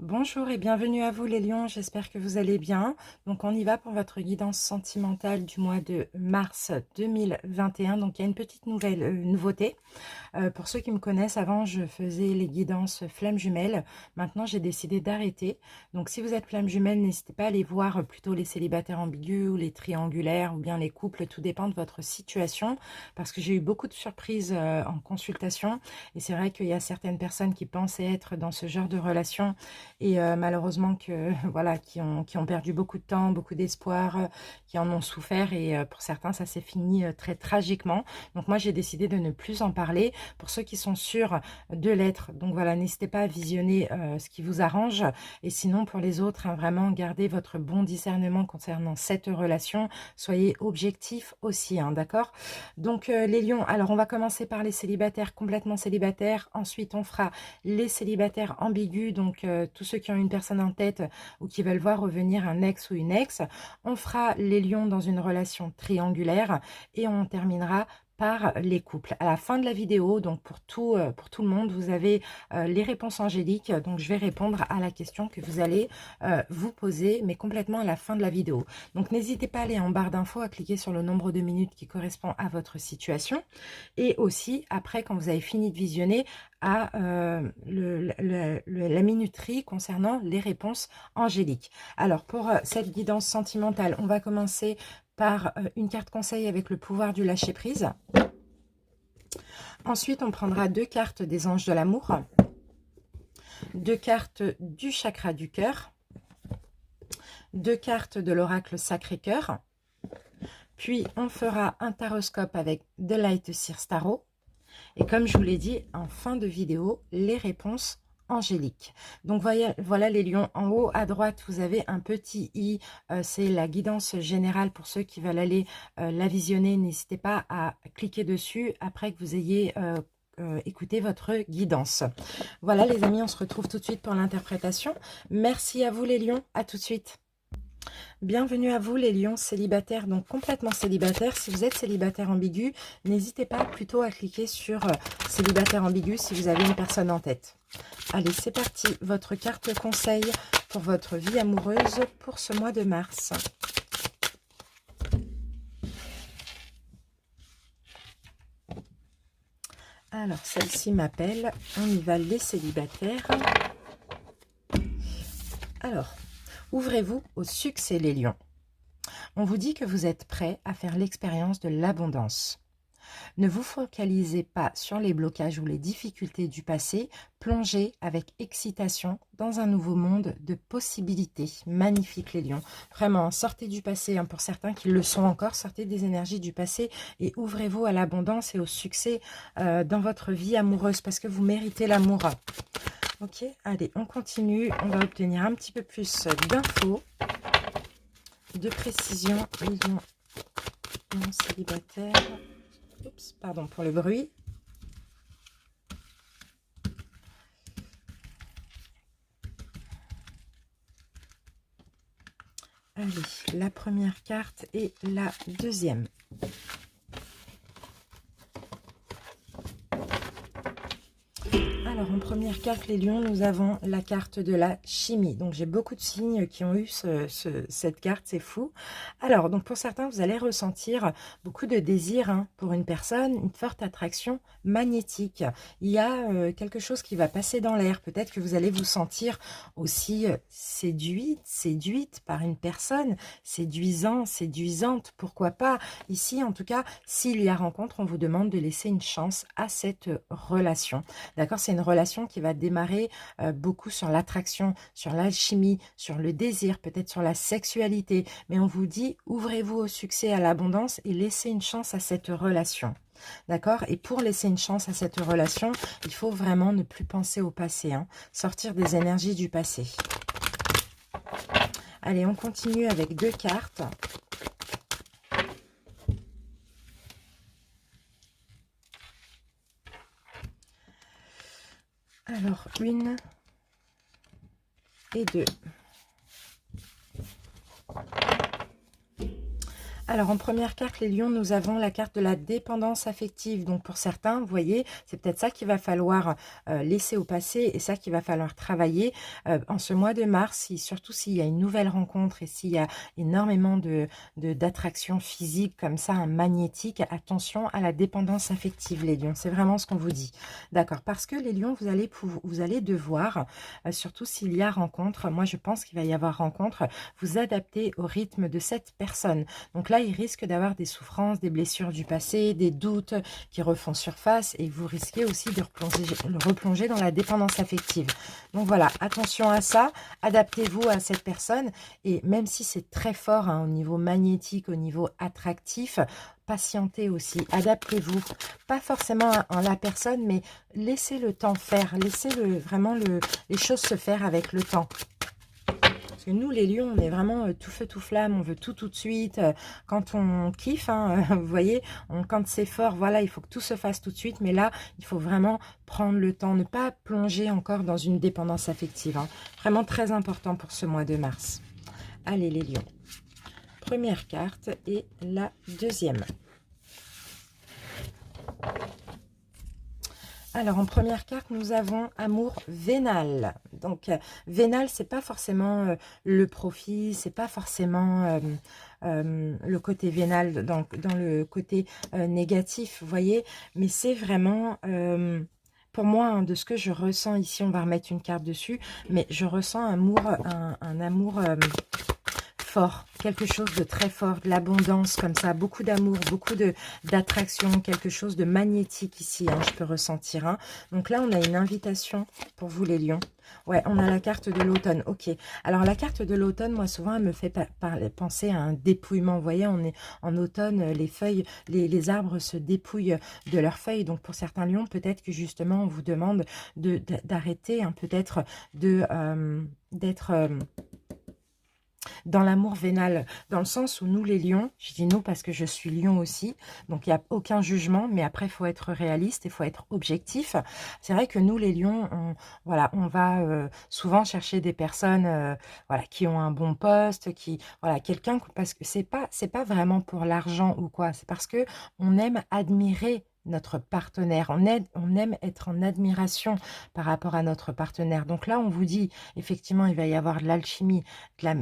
Bonjour et bienvenue à vous les lions, j'espère que vous allez bien. Donc on y va pour votre guidance sentimentale du mois de mars 2021. Donc il y a une petite nouveauté. Pour ceux qui me connaissent, avant je faisais les guidances flammes jumelles. Maintenant j'ai décidé d'arrêter. Donc si vous êtes flamme jumelle, n'hésitez pas à aller voir plutôt les célibataires ambigus ou les triangulaires ou bien les couples. Tout dépend de votre situation parce que j'ai eu beaucoup de surprises en consultation. Et c'est vrai qu'il y a certaines personnes qui pensaient être dans ce genre de relation et malheureusement que voilà qui ont perdu beaucoup de temps, beaucoup d'espoir, qui en ont souffert et pour certains ça s'est fini très tragiquement. Donc moi j'ai décidé de ne plus en parler pour ceux qui sont sûrs de l'être. Donc voilà, n'hésitez pas à visionner ce qui vous arrange et sinon pour les autres, hein, vraiment gardez votre bon discernement concernant cette relation, soyez objectifs aussi, hein, d'accord. Donc les lions, alors on va commencer par les célibataires complètement célibataires, ensuite on fera les célibataires ambigus, donc tous ceux qui ont une personne en tête ou qui veulent voir revenir un ex ou une ex. On fera les lions dans une relation triangulaire et on terminera par les couples. À la fin de la vidéo, donc pour tout le monde, vous avez les réponses angéliques. Donc je vais répondre à la question que vous allez vous poser, mais complètement à la fin de la vidéo. Donc n'hésitez pas à aller en barre d'infos, à cliquer sur le nombre de minutes qui correspond à votre situation. Et aussi, après, quand vous avez fini de visionner, à la minuterie concernant les réponses angéliques. Alors, pour cette guidance sentimentale, on va commencer par une carte conseil avec le pouvoir du lâcher-prise. Ensuite, on prendra deux cartes des anges de l'amour, deux cartes du chakra du cœur, deux cartes de l'oracle Sacré-Cœur, puis on fera un taroscope avec The Light Seer Tarot. Et comme je vous l'ai dit en fin de vidéo, les réponses angéliques. Donc voilà les lions. En haut à droite, vous avez un petit i. C'est la guidance générale pour ceux qui veulent aller la visionner. N'hésitez pas à cliquer dessus après que vous ayez écouté votre guidance. Voilà les amis, on se retrouve tout de suite pour l'interprétation. Merci à vous les lions. À tout de suite. Bienvenue à vous les lions célibataires, donc complètement célibataires. Si vous êtes célibataire ambigu, n'hésitez pas plutôt à cliquer sur célibataire ambigu si vous avez une personne en tête. Allez, c'est parti, votre carte conseil pour votre vie amoureuse pour ce mois de mars. Alors, celle-ci m'appelle, on y va les célibataires. Alors, ouvrez-vous au succès les lions. On vous dit que vous êtes prêts à faire l'expérience de l'abondance. Ne vous focalisez pas sur les blocages ou les difficultés du passé, plongez avec excitation dans un nouveau monde de possibilités. Magnifique les lions. Vraiment, sortez du passé, hein, pour certains qui le sont encore, sortez des énergies du passé et ouvrez-vous à l'abondance et au succès dans votre vie amoureuse parce que vous méritez l'amour. Ok, allez, on continue. On va obtenir un petit peu plus d'infos, de précision. Les lions non célibataires. Oups, pardon pour le bruit. Allez, la première carte et la deuxième. Alors, en première carte, les lions, nous avons la carte de la chimie. Donc, j'ai beaucoup de signes qui ont eu cette carte, c'est fou. Alors, donc pour certains, vous allez ressentir beaucoup de désir, hein, pour une personne, une forte attraction magnétique. Il y a quelque chose qui va passer dans l'air. Peut-être que vous allez vous sentir aussi séduite par une personne, séduisant, séduisante, pourquoi pas. Ici, en tout cas, s'il y a rencontre, on vous demande de laisser une chance à cette relation. D'accord, c'est une relation qui va démarrer beaucoup sur l'attraction, sur l'alchimie, sur le désir, peut-être sur la sexualité. Mais on vous dit, ouvrez-vous au succès, à l'abondance et laissez une chance à cette relation. D'accord? Et pour laisser une chance à cette relation, il faut vraiment ne plus penser au passé, hein, sortir des énergies du passé. Allez, on continue avec deux cartes. Alors, une et deux. Alors, en première carte, les lions, nous avons la carte de la dépendance affective. Donc, pour certains, vous voyez, c'est peut-être ça qu'il va falloir laisser au passé et ça qu'il va falloir travailler en ce mois de mars, surtout s'il y a une nouvelle rencontre et s'il y a énormément d'attraction physique comme ça, un magnétique. Attention à la dépendance affective, les lions. C'est vraiment ce qu'on vous dit. D'accord, parce que les lions, vous allez devoir, surtout s'il y a rencontre, moi je pense qu'il va y avoir rencontre, vous adapter au rythme de cette personne. Donc là, il risque d'avoir des souffrances, des blessures du passé, des doutes qui refont surface et vous risquez aussi de replonger dans la dépendance affective. Donc voilà, attention à ça, adaptez-vous à cette personne et même si c'est très fort hein, au niveau magnétique, au niveau attractif, patientez aussi, adaptez-vous, pas forcément à la personne, mais laissez le temps faire, laissez vraiment les choses se faire avec le temps. Parce que nous, les lions, on est vraiment tout feu, tout flamme, on veut tout de suite. Quand on kiffe, hein, vous voyez, quand c'est fort, voilà, il faut que tout se fasse tout de suite. Mais là, il faut vraiment prendre le temps, ne pas plonger encore dans une dépendance affective. Hein. Vraiment très important pour ce mois de mars. Allez, les lions. Première carte et la deuxième. Alors, en première carte, nous avons amour vénal. Donc, vénal, c'est pas forcément le profit, c'est pas forcément le côté vénal dans le côté négatif, vous voyez. Mais c'est vraiment, pour moi, hein, de ce que je ressens ici, on va remettre une carte dessus, mais je ressens un amour fort, quelque chose de très fort, de l'abondance comme ça, beaucoup d'amour, beaucoup d'attraction, quelque chose de magnétique ici, hein, je peux ressentir. Hein. Donc là, on a une invitation pour vous les lions. Ouais, on a la carte de l'automne, ok. Alors la carte de l'automne, moi souvent, elle me fait penser à un dépouillement. Vous voyez, on est en automne, les feuilles, les arbres se dépouillent de leurs feuilles. Donc pour certains lions, peut-être que justement, on vous demande d'arrêter, hein, peut-être d'être dans l'amour vénal, dans le sens où nous les lions, je dis nous parce que je suis lion aussi, donc il n'y a aucun jugement, mais après il faut être réaliste, il faut être objectif. C'est vrai que nous les lions, voilà, on va souvent chercher des personnes voilà, qui ont un bon poste, voilà, quelqu'un, parce que c'est pas vraiment pour l'argent ou quoi, c'est parce que on aime admirer notre partenaire, on aime être en admiration par rapport à notre partenaire. Donc là, on vous dit, effectivement, il va y avoir de l'alchimie,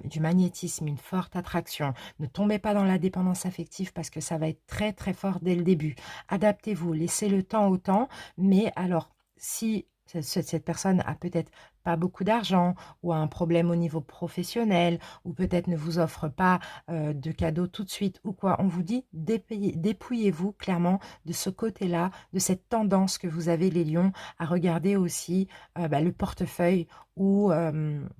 du magnétisme, une forte attraction. Ne tombez pas dans la dépendance affective parce que ça va être très très fort dès le début. Adaptez-vous, laissez le temps au temps, mais alors, si cette personne a peut-être pas beaucoup d'argent ou a un problème au niveau professionnel ou peut-être ne vous offre pas de cadeaux tout de suite ou quoi, on vous dit dépouillez-vous clairement de ce côté-là, de cette tendance que vous avez les lions à regarder aussi le portefeuille ou la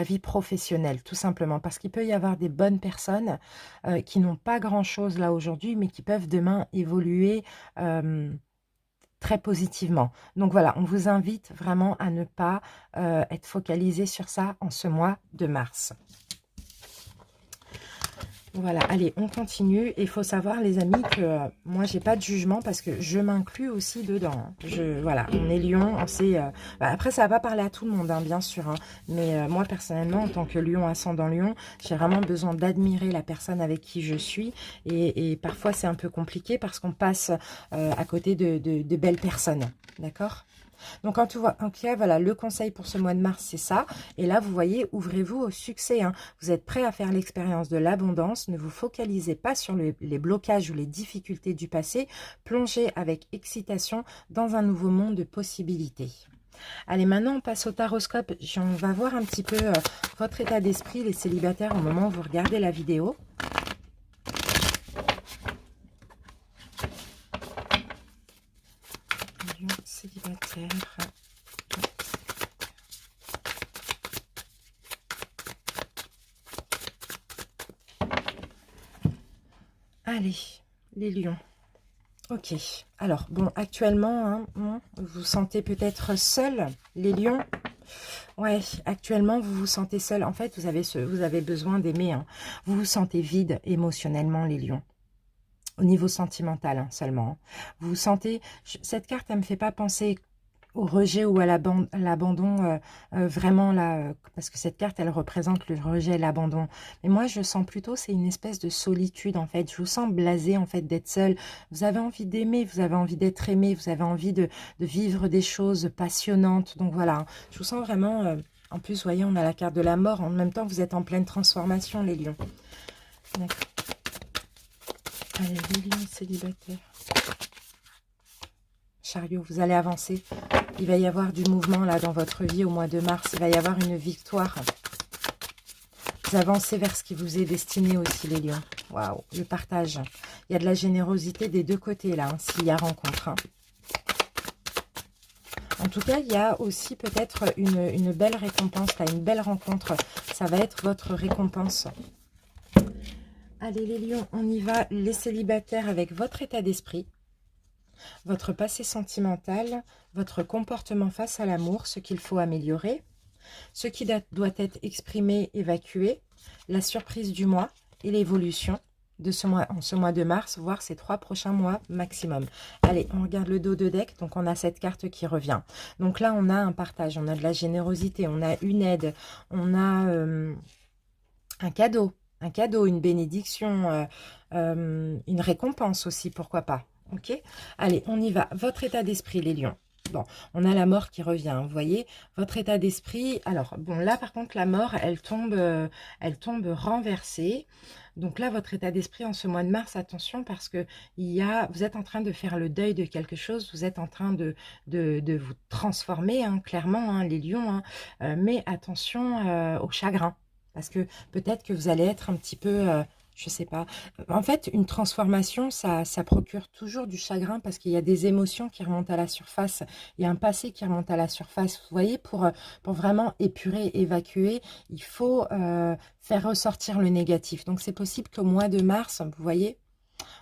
vie professionnelle, tout simplement. Parce qu'il peut y avoir des bonnes personnes qui n'ont pas grand-chose là aujourd'hui, mais qui peuvent demain évoluer très positivement. Donc voilà, on vous invite vraiment à ne pas être focalisé sur ça en ce mois de mars. Voilà, allez, on continue. Il faut savoir, les amis, que moi, j'ai pas de jugement parce que je m'inclus aussi dedans. Voilà, on est lion, on sait... après, ça va pas parler à tout le monde, hein, bien sûr. Hein, mais moi, personnellement, en tant que lion, ascendant lion, j'ai vraiment besoin d'admirer la personne avec qui je suis. Et parfois, c'est un peu compliqué parce qu'on passe à côté de belles personnes. D'accord ? Donc, en tout cas, voilà, le conseil pour ce mois de mars, c'est ça. Et là, vous voyez, ouvrez-vous au succès. Hein. Vous êtes prêt à faire l'expérience de l'abondance. Ne vous focalisez pas sur les blocages ou les difficultés du passé. Plongez avec excitation dans un nouveau monde de possibilités. Allez, maintenant, on passe au taroscope. On va voir un petit peu votre état d'esprit, les célibataires, au moment où vous regardez la vidéo. Célibataire. Allez, les lions. Ok. Alors, bon, actuellement, hein, vous vous sentez peut-être seul, les lions. Ouais, actuellement, vous vous sentez seul. En fait, vous avez besoin d'aimer. Hein. Vous vous sentez vide émotionnellement, les lions. Au niveau sentimental, hein, seulement. Hein. Vous vous sentez... Cette carte, elle me fait pas penser au rejet ou à l'abandon, vraiment là, parce que cette carte, elle représente le rejet et l'abandon. Mais moi, je sens plutôt, c'est une espèce de solitude, en fait. Je vous sens blasé, en fait, d'être seul. Vous avez envie d'aimer, vous avez envie d'être aimé, vous avez envie de vivre des choses passionnantes. Donc voilà, hein. Je vous sens vraiment... en plus, vous voyez, on a la carte de la mort. En même temps, vous êtes en pleine transformation, les lions. Donc, allez, les lions célibataires. Chariot, vous allez avancer. Il va y avoir du mouvement là dans votre vie au mois de mars. Il va y avoir une victoire. Vous avancez vers ce qui vous est destiné aussi, les lions. Waouh, le partage. Il y a de la générosité des deux côtés là, hein, s'il y a rencontre. Hein. En tout cas, il y a aussi peut-être une belle récompense là, une belle rencontre. Ça va être votre récompense. Allez les lions, on y va. Les célibataires avec votre état d'esprit. Votre passé sentimental, votre comportement face à l'amour, ce qu'il faut améliorer, ce qui doit être exprimé, évacué, la surprise du mois et l'évolution de ce mois, en ce mois de mars, voire ces 3 prochains mois maximum. Allez, on regarde le dos de deck, donc on a cette carte qui revient. Donc là, on a un partage, on a de la générosité, on a une aide, on a un cadeau, une bénédiction, une récompense aussi, pourquoi pas. Ok, allez, on y va. Votre état d'esprit, les lions. Bon, on a la mort qui revient, hein, vous voyez. Votre état d'esprit, alors, bon, là, par contre, la mort, elle tombe renversée. Donc là, votre état d'esprit en ce mois de mars, attention, parce que vous êtes en train de faire le deuil de quelque chose, vous êtes en train de vous transformer, hein, clairement, hein, les lions, hein, mais attention au chagrin, parce que peut-être que vous allez être un petit peu... je sais pas. En fait, une transformation, ça procure toujours du chagrin parce qu'il y a des émotions qui remontent à la surface. Il y a un passé qui remonte à la surface. Vous voyez, pour vraiment épurer, évacuer, il faut faire ressortir le négatif. Donc, c'est possible qu'au mois de mars, vous voyez,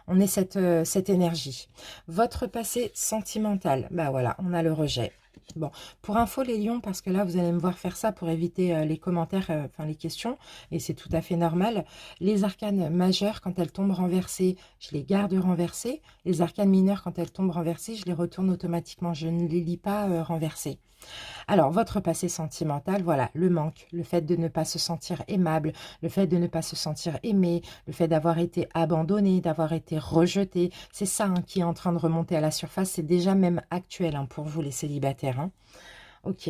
on ait cette énergie. Votre passé sentimental, bah voilà, on a le rejet. Bon, pour info les lions, parce que là vous allez me voir faire ça pour éviter les commentaires, enfin les questions, et c'est tout à fait normal. Les arcanes majeures, quand elles tombent renversées, je les garde renversées. Les arcanes mineures, quand elles tombent renversées, je les retourne automatiquement. Je ne les lis pas renversées. Alors, votre passé sentimental, voilà, le manque, le fait de ne pas se sentir aimable, le fait de ne pas se sentir aimé, le fait d'avoir été abandonné, d'avoir été rejeté, c'est ça hein, qui est en train de remonter à la surface, c'est déjà même actuel hein, pour vous les célibataires. Hein. Ok,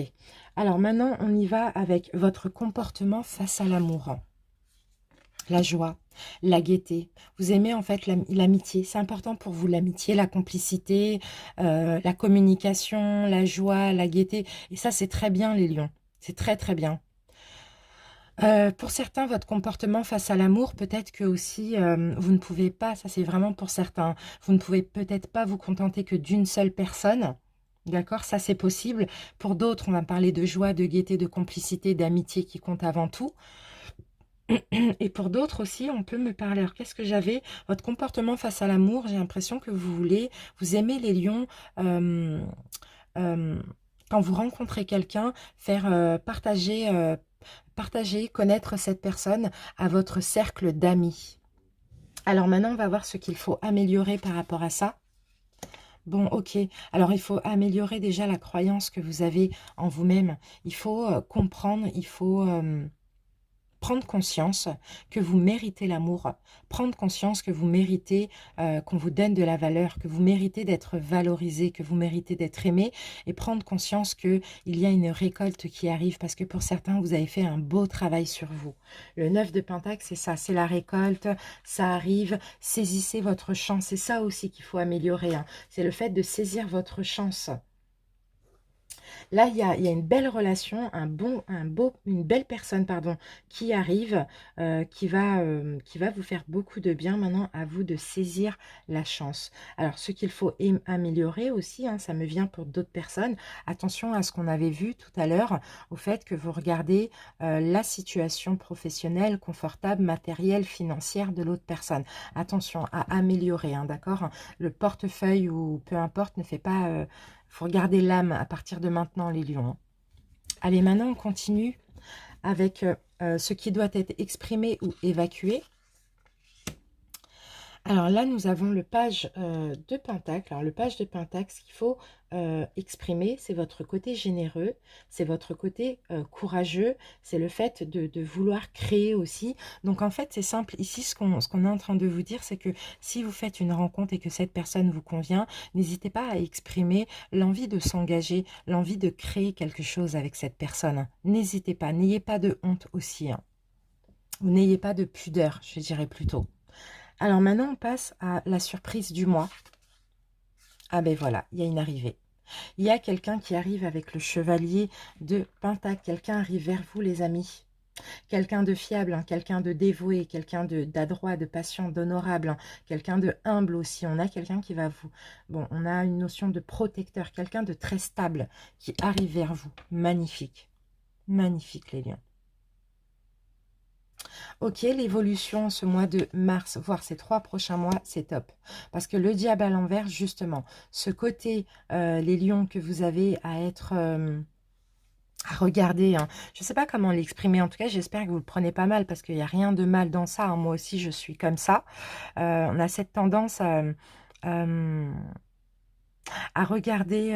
alors maintenant on y va avec votre comportement face à l'amour. La joie, la gaieté. Vous aimez en fait l'amitié. C'est important pour vous l'amitié, la complicité, la communication, la joie, la gaieté. Et ça, c'est très bien les lions. C'est très très bien. Pour certains, votre comportement face à l'amour, peut-être que aussi, vous ne pouvez pas, ça c'est vraiment pour certains, vous ne pouvez peut-être pas vous contenter que d'une seule personne. D'accord, ça c'est possible. Pour d'autres, on va parler de joie, de gaieté, de complicité, d'amitié qui compte avant tout. Et pour d'autres aussi, on peut me parler. Alors, qu'est-ce que j'avais? Votre comportement face à l'amour, j'ai l'impression que vous aimez les lions. euh, euh, Quand vous rencontrez quelqu'un, faire partager, connaître cette personne à votre cercle d'amis. Alors maintenant, on va voir ce qu'il faut améliorer par rapport à ça. Bon, ok. Alors, il faut améliorer déjà la croyance que vous avez en vous-même. Il faut comprendre, il faut... prendre conscience que vous méritez l'amour, prendre conscience que vous méritez qu'on vous donne de la valeur, que vous méritez d'être valorisé, que vous méritez d'être aimé, et prendre conscience qu'il y a une récolte qui arrive, parce que pour certains, vous avez fait un beau travail sur vous. Le 9 de Pentacle, c'est ça, c'est la récolte, ça arrive, saisissez votre chance, c'est ça aussi qu'il faut améliorer, hein. C'est le fait de saisir votre chance. Là, il y a une belle relation, une belle personne, pardon, qui arrive, qui va vous faire beaucoup de bien. Maintenant, à vous de saisir la chance. Alors, ce qu'il faut améliorer aussi, hein, ça me vient pour d'autres personnes. Attention à ce qu'on avait vu tout à l'heure, au fait que vous regardez la situation professionnelle, confortable, matérielle, financière de l'autre personne. Attention à améliorer, hein, d'accord? Le portefeuille ou peu importe ne fait pas... faut regarder l'âme à partir de maintenant, les lions. Allez, maintenant, on continue avec ce qui doit être exprimé ou évacué. Alors là, nous avons le page de Pentacle. Alors le page de Pentacle, ce qu'il faut exprimer, c'est votre côté généreux, c'est votre côté courageux, c'est le fait de vouloir créer aussi. Donc en fait, c'est simple. Ici, ce qu'on est en train de vous dire, c'est que si vous faites une rencontre et que cette personne vous convient, n'hésitez pas à exprimer l'envie de s'engager, l'envie de créer quelque chose avec cette personne. N'hésitez pas, n'ayez pas de honte aussi, hein. Ou n'ayez pas de pudeur, je dirais plutôt. Alors maintenant, on passe à la surprise du mois. Ah ben voilà, il y a une arrivée. Il y a quelqu'un qui arrive avec le chevalier de Pentacle. Quelqu'un arrive vers vous, les amis. Quelqu'un de fiable, hein, quelqu'un de dévoué, quelqu'un d'adroit, de patient, d'honorable, hein, quelqu'un de humble aussi. On a quelqu'un qui va vous... Bon, on a une notion de protecteur, quelqu'un de très stable qui arrive vers vous. Magnifique. Magnifique, les lions. Ok, l'évolution ce mois de mars, voire ces 3 prochains mois, c'est top. Parce que le diable à l'envers, justement, ce côté, les lions que vous avez à être... à regarder, hein. Je ne sais pas comment l'exprimer, en tout cas j'espère que vous le prenez pas mal parce qu'il n'y a rien de mal dans ça, hein. Moi aussi je suis comme ça. On a cette tendance euh, à regarder...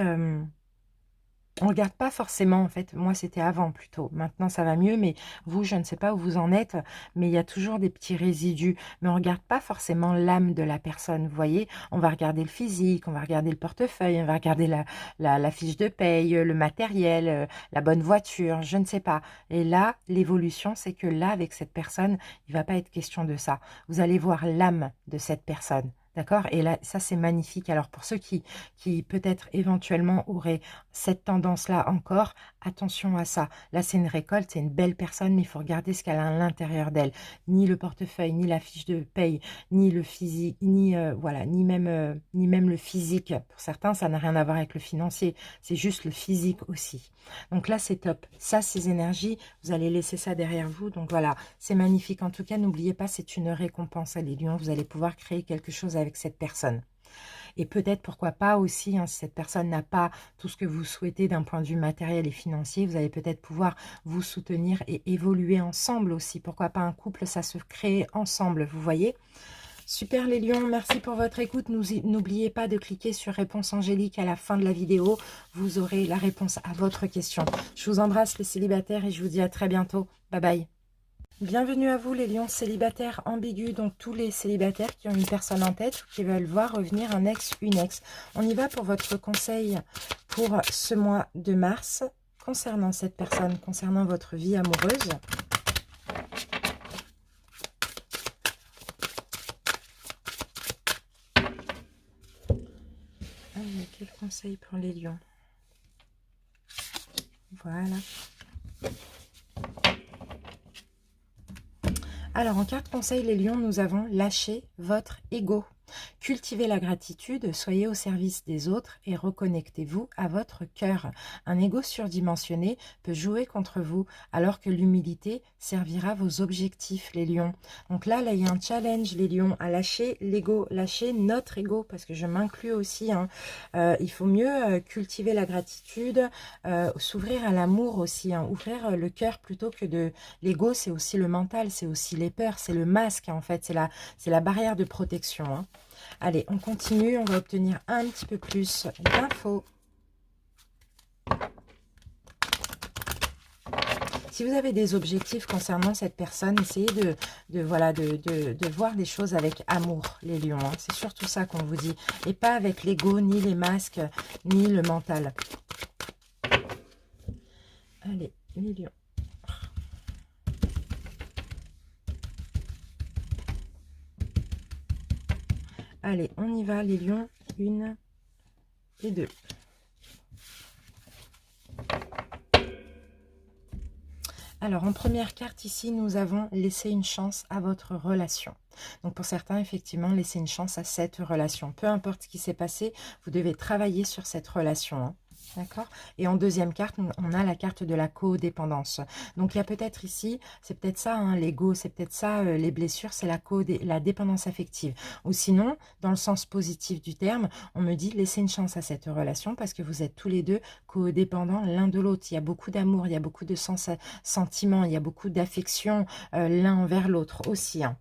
on ne regarde pas forcément, en fait, moi c'était avant plutôt, maintenant ça va mieux, mais vous, je ne sais pas où vous en êtes, mais il y a toujours des petits résidus, mais on ne regarde pas forcément l'âme de la personne, vous voyez, on va regarder le physique, on va regarder le portefeuille, on va regarder la fiche de paye, le matériel, la bonne voiture, je ne sais pas. Et là, l'évolution, c'est que là, avec cette personne, il ne va pas être question de ça. Vous allez voir l'âme de cette personne. D'accord? Et là, ça, c'est magnifique. Alors, pour ceux qui peut-être éventuellement auraient cette tendance-là encore, attention à ça. Là, c'est une récolte, c'est une belle personne, mais il faut regarder ce qu'elle a à l'intérieur d'elle. Ni le portefeuille, ni la fiche de paye, ni le physique, ni voilà, ni même le physique. Pour certains, ça n'a rien à voir avec le financier, c'est juste le physique aussi. Donc là, c'est top. Ça, ces énergies, vous allez laisser ça derrière vous. Donc voilà, c'est magnifique. En tout cas, n'oubliez pas, c'est une récompense à les lions. Vous allez pouvoir créer quelque chose avec cette personne. Et peut-être, pourquoi pas aussi, hein, si cette personne n'a pas tout ce que vous souhaitez d'un point de vue matériel et financier, vous allez peut-être pouvoir vous soutenir et évoluer ensemble aussi. Pourquoi pas un couple, ça se crée ensemble, vous voyez? Super les lions, merci pour votre écoute. N'oubliez pas de cliquer sur réponse angélique à la fin de la vidéo. Vous aurez la réponse à votre question. Je vous embrasse les célibataires et je vous dis à très bientôt. Bye bye. Bienvenue à vous les lions célibataires ambigus, donc tous les célibataires qui ont une personne en tête ou qui veulent voir revenir un ex, une ex. On y va pour votre conseil pour ce mois de mars concernant cette personne, concernant votre vie amoureuse. Allez, quel conseil pour les lions? Voilà. Alors, en carte conseil, les lions, nous avons lâché votre ego. Cultivez la gratitude, soyez au service des autres et reconnectez-vous à votre cœur. Un ego surdimensionné peut jouer contre vous alors que l'humilité servira vos objectifs, les lions. Donc là, il y a un challenge, les lions, à lâcher l'ego, lâcher notre ego, parce que je m'inclus aussi, hein. Il faut mieux cultiver la gratitude, s'ouvrir à l'amour aussi, hein, ouvrir le cœur plutôt que de... L'ego, c'est aussi le mental, c'est aussi les peurs, c'est le masque, en fait, c'est la barrière de protection, hein. Allez, on continue, on va obtenir un petit peu plus d'infos. Si vous avez des objectifs concernant cette personne, essayez de voir des choses avec amour, les lions, hein. C'est surtout ça qu'on vous dit. Et pas avec l'ego, ni les masques, ni le mental. Allez, les lions. Allez, on y va, les lions. 1 et 2. Alors, en première carte ici, nous avons laissé une chance à votre relation. Donc, pour certains, effectivement, laissez une chance à cette relation. Peu importe ce qui s'est passé, vous devez travailler sur cette relation, hein. D'accord? Et en deuxième carte, on a la carte de la codépendance. Donc, il y a peut-être ici, c'est peut-être ça, hein, l'ego, c'est peut-être ça, les blessures, c'est la dépendance affective. Ou sinon, dans le sens positif du terme, on me dit, laissez une chance à cette relation parce que vous êtes tous les deux codépendants l'un de l'autre. Il y a beaucoup d'amour, il y a beaucoup de sentiments, il y a beaucoup d'affection l'un envers l'autre aussi, hein.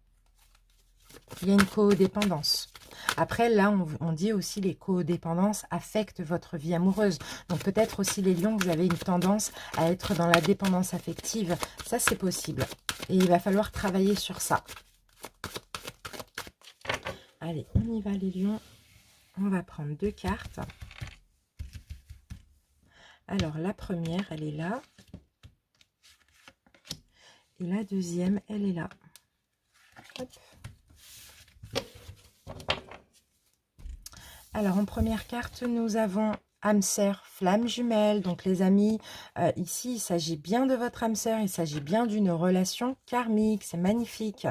Il y a une codépendance. Après, là, on dit aussi les codépendances affectent votre vie amoureuse. Donc, peut-être aussi les lions, vous avez une tendance à être dans la dépendance affective. Ça, c'est possible. Et il va falloir travailler sur ça. Allez, on y va les lions. On va prendre 2 cartes. Alors, la première, elle est là. Et la deuxième, elle est là. Hop. Alors, en première carte, nous avons âme sœur, flamme jumelle. Donc, les amis, ici, il s'agit bien de votre âme sœur. Il s'agit bien d'une relation karmique. C'est magnifique.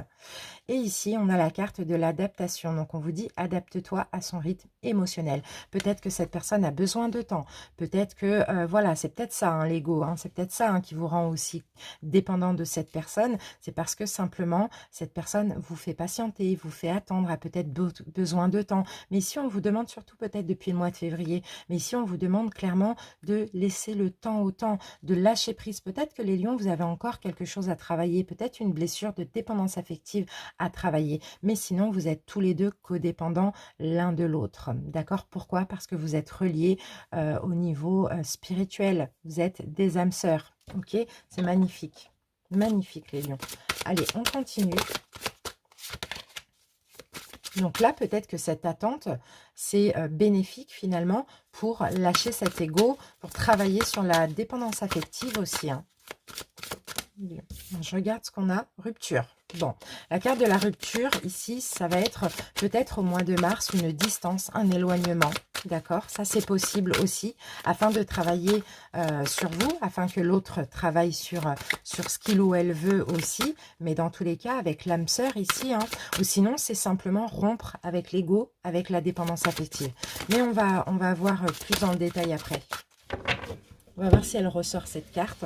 Et ici, on a la carte de l'adaptation. Donc, on vous dit, adapte-toi à son rythme émotionnel. Peut-être que cette personne a besoin de temps. Peut-être que, voilà, c'est peut-être ça, hein, l'ego. Hein, c'est peut-être ça qui vous rend aussi dépendant de cette personne. C'est parce que simplement, cette personne vous fait patienter, vous fait attendre, a peut-être besoin de temps. Mais ici, on vous demande surtout peut-être depuis le mois de février, mais ici, on vous demande clairement de laisser le temps au temps, de lâcher prise. Peut-être que les lions, vous avez encore quelque chose à travailler, peut-être une blessure de dépendance affective à travailler. Mais sinon, vous êtes tous les deux codépendants l'un de l'autre. D'accord? Pourquoi? Parce que vous êtes reliés au niveau spirituel. Vous êtes des âmes sœurs. Ok? C'est magnifique. Magnifique, les lions. Allez, on continue. Donc là, peut-être que cette attente, c'est bénéfique finalement pour lâcher cet ego, pour travailler sur la dépendance affective aussi. Hein. Je regarde ce qu'on a. Rupture. Bon, la carte de la rupture, ici, ça va être peut-être au mois de mars, une distance, un éloignement. D'accord? Ça, c'est possible aussi, afin de travailler sur vous, afin que l'autre travaille sur ce qu'il ou elle veut aussi. Mais dans tous les cas, avec l'âme sœur ici, hein, ou sinon, c'est simplement rompre avec l'ego, avec la dépendance affective. Mais on va voir plus dans le détail après. On va voir si elle ressort cette carte.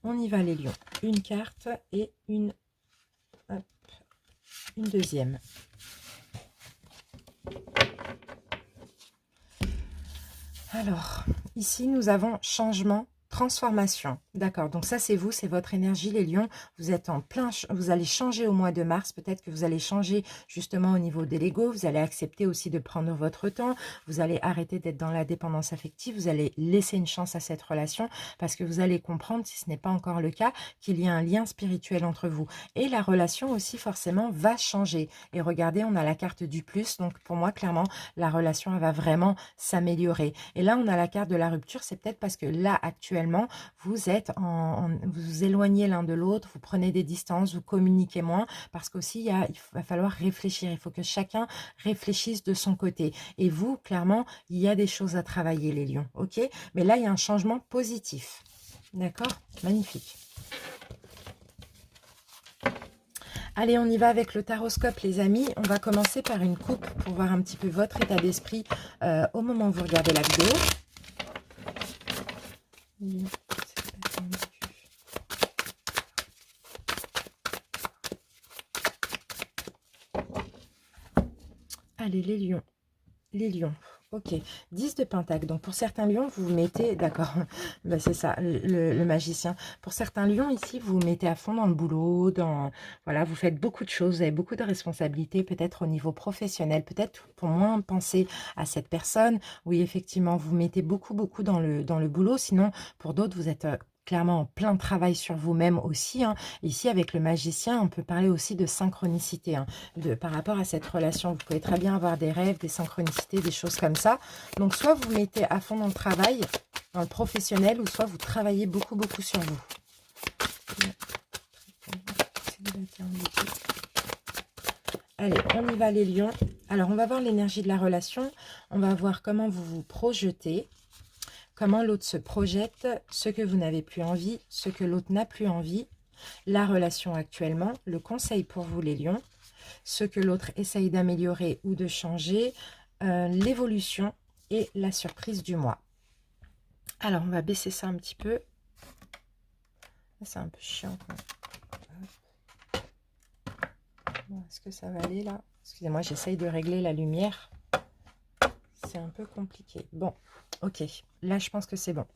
On y va les lions. Une carte et une deuxième. Alors, ici, nous avons changement, transformation. D'accord, donc ça, c'est vous, c'est votre énergie, les lions. Vous êtes en plein, vous allez changer au mois de mars. Peut-être que vous allez changer justement au niveau de l'ego. Vous allez accepter aussi de prendre votre temps. Vous allez arrêter d'être dans la dépendance affective. Vous allez laisser une chance à cette relation parce que vous allez comprendre, si ce n'est pas encore le cas, qu'il y a un lien spirituel entre vous. Et la relation aussi, forcément, va changer. Et regardez, on a la carte du plus. Donc, pour moi, clairement, la relation, elle va vraiment s'améliorer. Et là, on a la carte de la rupture. C'est peut-être parce que là, actuellement, vous êtes vous vous éloignez l'un de l'autre, vous prenez des distances, vous communiquez moins, parce qu'aussi, il va falloir réfléchir. Il faut que chacun réfléchisse de son côté. Et vous, clairement, il y a des choses à travailler, les lions. Ok? Mais là, il y a un changement positif. D'accord? Magnifique. Allez, on y va avec le taroscope, les amis. On va commencer par une coupe pour voir un petit peu votre état d'esprit au moment où vous regardez la vidéo. Allez, les lions. Les lions. Ok. 10 de pentacle. Donc, pour certains lions, vous vous mettez... D'accord. Ben, c'est ça, le magicien. Pour certains lions, ici, vous vous mettez à fond dans le boulot. Voilà, vous faites beaucoup de choses. Vous avez beaucoup de responsabilités, peut-être au niveau professionnel. Peut-être pour moins penser à cette personne. Oui, effectivement, vous mettez beaucoup dans le boulot. Sinon, pour d'autres, vous êtes... clairement en plein travail sur vous-même aussi. Hein. Ici, avec le magicien, on peut parler aussi de synchronicité. Hein, par rapport à cette relation, vous pouvez très bien avoir des rêves, des synchronicités, des choses comme ça. Donc, soit vous mettez à fond dans le travail, dans le professionnel, ou soit vous travaillez beaucoup sur vous. Allez, on y va les lions. Alors, on va voir l'énergie de la relation. On va voir comment vous vous projetez. Comment l'autre se projette, ce que vous n'avez plus envie, ce que l'autre n'a plus envie, la relation actuellement, le conseil pour vous les lions, ce que l'autre essaye d'améliorer ou de changer, l'évolution et la surprise du mois. Alors, on va baisser ça un petit peu. C'est un peu chiant. Bon, est-ce que ça va aller là? Excusez-moi, j'essaye de régler la lumière. C'est un peu compliqué. Bon, ok. Là, je pense que c'est bon.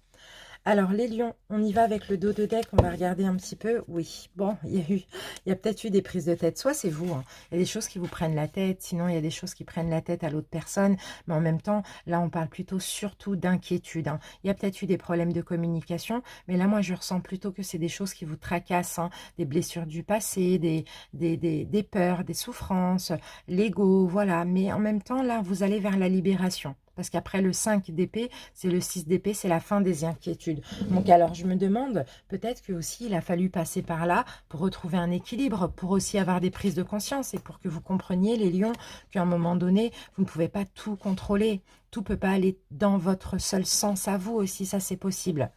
Alors, les lions, on y va avec le dos de deck, on va regarder un petit peu. Oui, bon, il y a peut-être eu des prises de tête. Soit c'est vous, hein. Il y a des choses qui vous prennent la tête, sinon il y a des choses qui prennent la tête à l'autre personne. Mais en même temps, là, on parle plutôt surtout d'inquiétude, hein. Il y a peut-être eu des problèmes de communication, mais là, moi, je ressens plutôt que c'est des choses qui vous tracassent, hein. Des blessures du passé, des peurs, des souffrances, l'ego, voilà. Mais en même temps, là, vous allez vers la libération. Parce qu'après le 5 d'épée, c'est le 6 d'épée, c'est la fin des inquiétudes. Donc alors je me demande, peut-être que aussi il a fallu passer par là pour retrouver un équilibre, pour aussi avoir des prises de conscience et pour que vous compreniez les lions qu'à un moment donné, vous ne pouvez pas tout contrôler. Tout ne peut pas aller dans votre seul sens à vous aussi, ça c'est possible.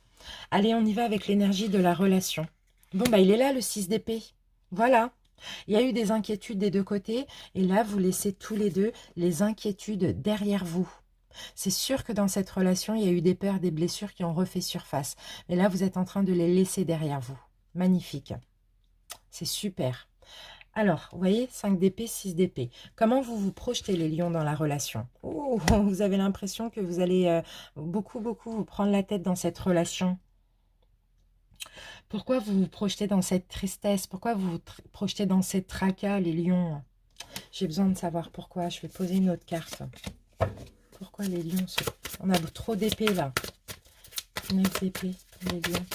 Allez, on y va avec l'énergie de la relation. Bon, bah il est là le 6 d'épée. Voilà. Il y a eu des inquiétudes des deux côtés et là, vous laissez tous les deux les inquiétudes derrière vous. C'est sûr que dans cette relation, il y a eu des peurs, des blessures qui ont refait surface. Mais là, vous êtes en train de les laisser derrière vous. Magnifique. C'est super. Alors, vous voyez, 5 d'épée, 6 d'épée. Comment vous vous projetez les lions dans la relation? Oh, vous avez l'impression que vous allez beaucoup vous prendre la tête dans cette relation. Pourquoi vous vous projetez dans cette tristesse? Pourquoi vous vous projetez dans ces tracas, les lions? J'ai besoin de savoir pourquoi. Je vais poser une autre carte. Pourquoi les lions se... On a trop d'épées là. 9 d'épée, les lions.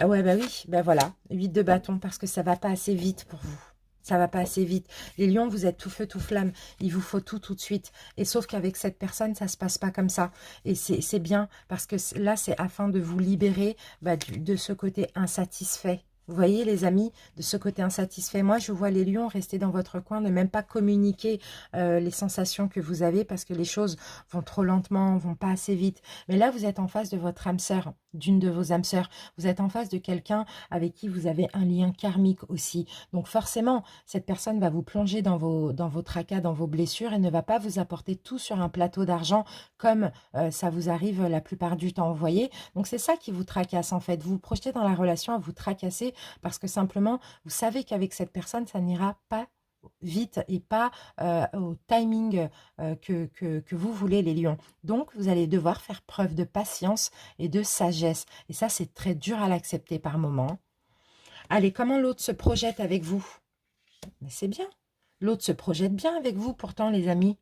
Ouais, bah oui, bah voilà. 8 de bâton, parce que ça va pas assez vite pour vous. Ça va pas assez vite. Les lions, vous êtes tout feu, tout flamme. Il vous faut tout de suite. Et sauf qu'avec cette personne, ça se passe pas comme ça. Et c'est bien, parce que là, c'est afin de vous libérer bah, de ce côté insatisfait. Vous voyez, les amis, de ce côté insatisfait. Moi, je vois les lions rester dans votre coin, ne même pas communiquer les sensations que vous avez parce que les choses vont trop lentement, vont pas assez vite. Mais là, vous êtes en face de votre âme sœur, d'une de vos âmes sœurs. Vous êtes en face de quelqu'un avec qui vous avez un lien karmique aussi. Donc forcément, cette personne va vous plonger dans vos tracas, dans vos blessures et ne va pas vous apporter tout sur un plateau d'argent comme ça vous arrive la plupart du temps, vous voyez. Donc c'est ça qui vous tracasse en fait. Vous vous projetez dans la relation à vous tracasser parce que simplement, vous savez qu'avec cette personne, ça n'ira pas vite et pas au timing que vous voulez, les lions. Donc, vous allez devoir faire preuve de patience et de sagesse. Et ça, c'est très dur à l'accepter par moment. Allez, comment l'autre se projette avec vous? Mais c'est bien. L'autre se projette bien avec vous, pourtant, les amis.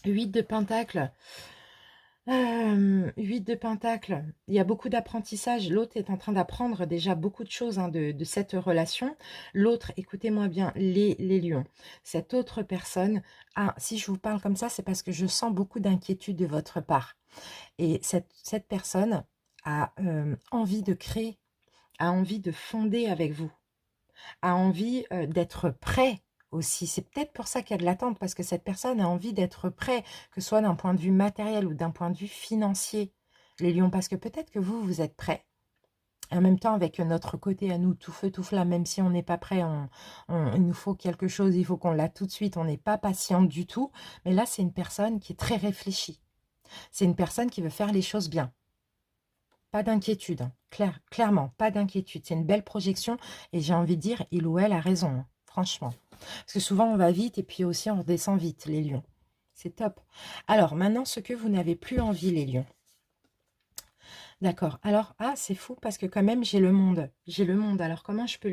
8 de pentacles. 8 de pentacles, il y a beaucoup d'apprentissage. L'autre est en train d'apprendre déjà beaucoup de choses hein, de cette relation. L'autre, écoutez-moi bien, les lions. Cette autre personne, si je vous parle comme ça, c'est parce que je sens beaucoup d'inquiétude de votre part. Et cette personne a envie de créer, a envie de fonder avec vous, a envie d'être prêt aussi. C'est peut-être pour ça qu'il y a de l'attente, parce que cette personne a envie d'être prêt, que ce soit d'un point de vue matériel ou d'un point de vue financier, les lions, parce que peut-être que vous êtes prêt. En même temps, avec notre côté à nous, tout feu, tout flamme, même si on n'est pas prêt, il nous faut quelque chose, il faut qu'on l'a tout de suite, on n'est pas patiente du tout. Mais là, c'est une personne qui est très réfléchie. C'est une personne qui veut faire les choses bien. Pas d'inquiétude, hein. Clairement, pas d'inquiétude. C'est une belle projection et j'ai envie de dire, il ou elle a raison, hein, franchement. Parce que souvent, on va vite et puis aussi, on redescend vite, les lions. C'est top. Alors, maintenant, ce que vous n'avez plus envie, les lions. D'accord. Alors, c'est fou parce que quand même, j'ai le monde. J'ai le monde. Alors, comment je peux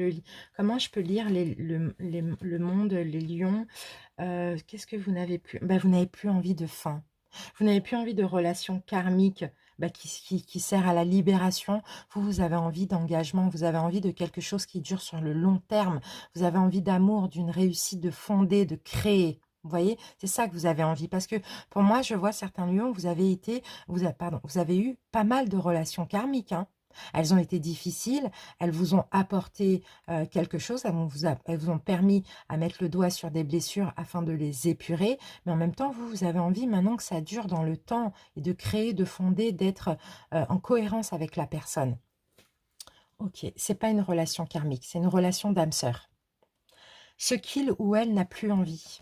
lire le monde, les lions? Qu'est-ce que vous n'avez plus? Bah, vous n'avez plus envie de fin. Vous n'avez plus envie de relations karmiques qui sert à la libération. Vous avez envie d'engagement, vous avez envie de quelque chose qui dure sur le long terme. Vous avez envie d'amour, d'une réussite, de fonder, de créer. Vous voyez, c'est ça que vous avez envie. Parce que pour moi, je vois certains lions, vous avez eu pas mal de relations karmiques, hein. Elles ont été difficiles, elles vous ont apporté quelque chose, elles vous ont permis à mettre le doigt sur des blessures afin de les épurer, mais en même temps, vous avez envie maintenant que ça dure dans le temps et de créer, de fonder, d'être en cohérence avec la personne. Ok, c'est pas une relation karmique, c'est une relation d'âme sœur. Ce qu'il ou elle n'a plus envie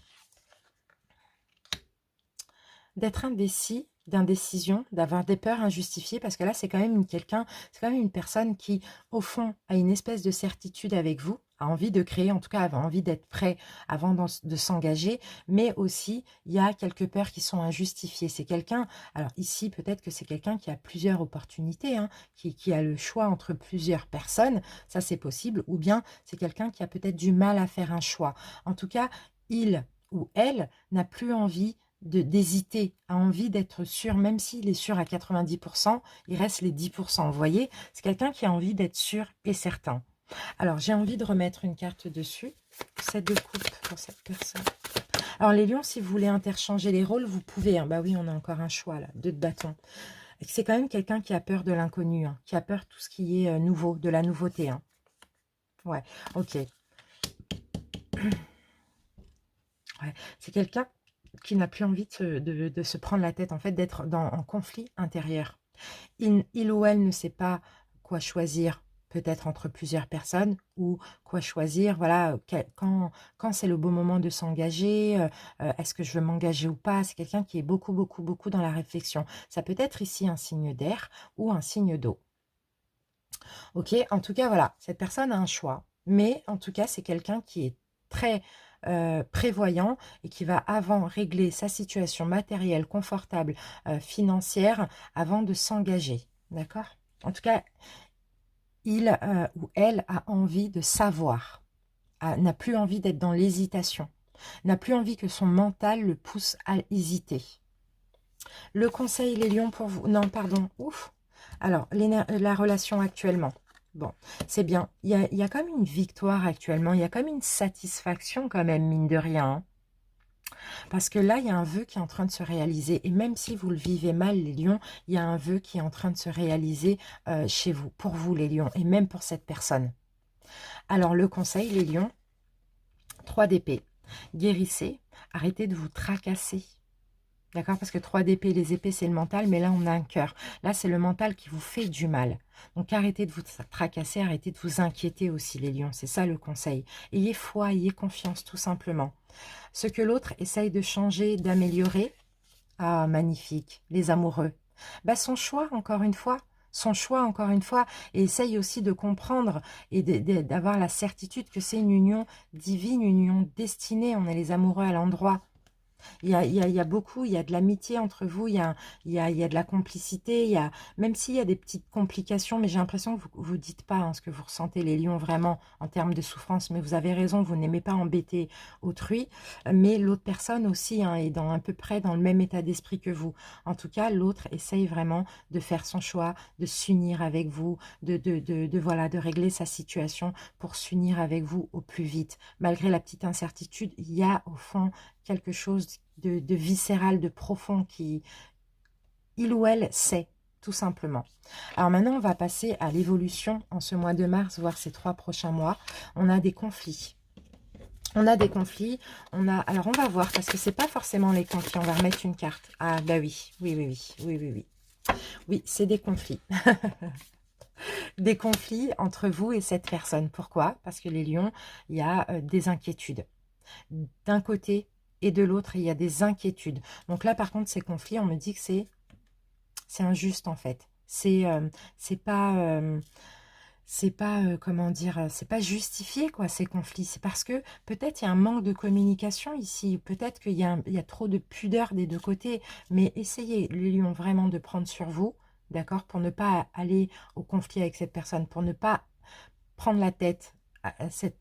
d'être indécis, d'indécision, d'avoir des peurs injustifiées, parce que là, c'est quand même une personne qui, au fond, a une espèce de certitude avec vous, a envie de créer, en tout cas, a envie d'être prêt avant de s'engager, mais aussi, il y a quelques peurs qui sont injustifiées. C'est quelqu'un, alors ici, peut-être que c'est quelqu'un qui a plusieurs opportunités, hein, qui a le choix entre plusieurs personnes, ça c'est possible, ou bien c'est quelqu'un qui a peut-être du mal à faire un choix. En tout cas, il ou elle n'a plus envie d'hésiter, a envie d'être sûr, même s'il est sûr à 90%, il reste les 10%. Vous voyez, c'est quelqu'un qui a envie d'être sûr et certain. Alors, j'ai envie de remettre une carte dessus. 7 de coupe pour cette personne. Alors, les lions, si vous voulez interchanger les rôles, vous pouvez. Hein. Bah oui, on a encore un choix, là. 2 de bâton. C'est quand même quelqu'un qui a peur de l'inconnu, hein, qui a peur de tout ce qui est nouveau, de la nouveauté. Hein. Ouais, ok. Ouais. C'est quelqu'un qui n'a plus envie de se prendre la tête, en fait, d'être en conflit intérieur. Il ou elle ne sait pas quoi choisir, peut-être entre plusieurs personnes, ou quoi choisir, voilà, quand c'est le bon moment de s'engager, est-ce que je veux m'engager ou pas? C'est quelqu'un qui est beaucoup, beaucoup, beaucoup dans la réflexion. Ça peut être ici un signe d'air ou un signe d'eau. Ok, en tout cas, voilà, cette personne a un choix, mais en tout cas, c'est quelqu'un qui est très prévoyant et qui va avant régler sa situation matérielle, confortable, financière, avant de s'engager. D'accord? En tout cas, il ou elle a envie de savoir, n'a plus envie d'être dans l'hésitation, n'a plus envie que son mental le pousse à hésiter. Le conseil, les lions, pour vous... Non, pardon, ouf. Alors, la relation actuellement. Bon, c'est bien. Il y a comme une victoire actuellement. Il y a comme une satisfaction quand même, mine de rien. Hein. Parce que là, il y a un vœu qui est en train de se réaliser. Et même si vous le vivez mal, les lions, il y a un vœu qui est en train de se réaliser chez vous, pour vous, les lions, et même pour cette personne. Alors, le conseil, les lions, 3 d'épée. Guérissez, arrêtez de vous tracasser. D'accord? Parce que 3 d'épée, les épées, c'est le mental, mais là, on a un cœur. Là, c'est le mental qui vous fait du mal. Donc, arrêtez de vous tracasser, arrêtez de vous inquiéter aussi, les lions. C'est ça le conseil. Ayez foi, ayez confiance, tout simplement. Ce que l'autre essaye de changer, d'améliorer, ah, magnifique, les amoureux. Bah, son choix, encore une fois. Son choix, encore une fois. Et essaye aussi de comprendre et d'avoir la certitude que c'est une union divine, une union destinée. On est les amoureux à l'endroit. Il y a beaucoup, il y a de l'amitié entre vous, il y a de la complicité, même s'il y a des petites complications, mais j'ai l'impression que vous ne dites pas hein, ce que vous ressentez, les lions, vraiment, en termes de souffrance. Mais vous avez raison, vous n'aimez pas embêter autrui, mais l'autre personne aussi hein, est à peu près dans le même état d'esprit que vous. En tout cas, l'autre essaye vraiment de faire son choix, de s'unir avec vous, voilà, de régler sa situation pour s'unir avec vous au plus vite. Malgré la petite incertitude, il y a au fond quelque chose de viscéral, de profond qui, il ou elle sait, tout simplement. Alors maintenant, on va passer à l'évolution en ce mois de mars, voire ces 3 prochains mois. On a des conflits. On a des conflits, alors on va voir, parce que c'est pas forcément les conflits, on va remettre une carte. Ah bah oui, oui. Oui, c'est des conflits. Des conflits entre vous et cette personne. Pourquoi? Parce que les lions, il y a des inquiétudes. D'un côté et de l'autre, il y a des inquiétudes. Donc là, par contre, ces conflits, on me dit que c'est injuste, en fait. C'est pas comment dire, c'est pas justifié, quoi, ces conflits. C'est parce que peut-être il y a un manque de communication ici. Peut-être qu'il y a trop de pudeur des deux côtés. Mais essayez, les lions, vraiment de prendre sur vous, d'accord, pour ne pas aller au conflit avec cette personne, pour ne pas prendre la tête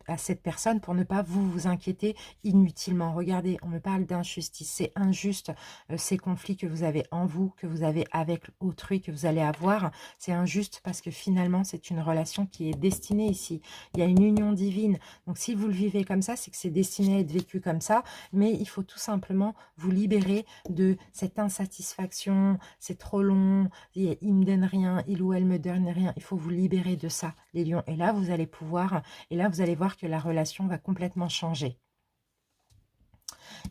à cette personne pour ne pas vous inquiéter inutilement. Regardez, on me parle d'injustice. C'est injuste, ces conflits que vous avez en vous, que vous avez avec autrui, que vous allez avoir. C'est injuste parce que finalement, c'est une relation qui est destinée ici. Il y a une union divine. Donc, si vous le vivez comme ça, c'est que c'est destiné à être vécu comme ça. Mais il faut tout simplement vous libérer de cette insatisfaction. C'est trop long, il me donne rien, il ou elle me donne rien. Il faut vous libérer de ça, les lions. Et là, vous allez pouvoir... Et là, vous allez voir que la relation va complètement changer.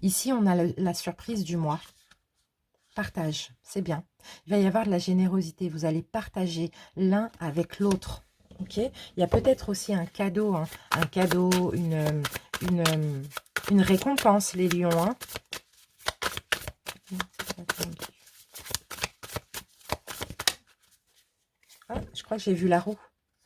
Ici, on a la surprise du mois. Partage, c'est bien. Il va y avoir de la générosité. Vous allez partager l'un avec l'autre. Ok. Il y a peut-être aussi un cadeau, hein, une récompense, les lions. Hein. Ah, je crois que j'ai vu la roue.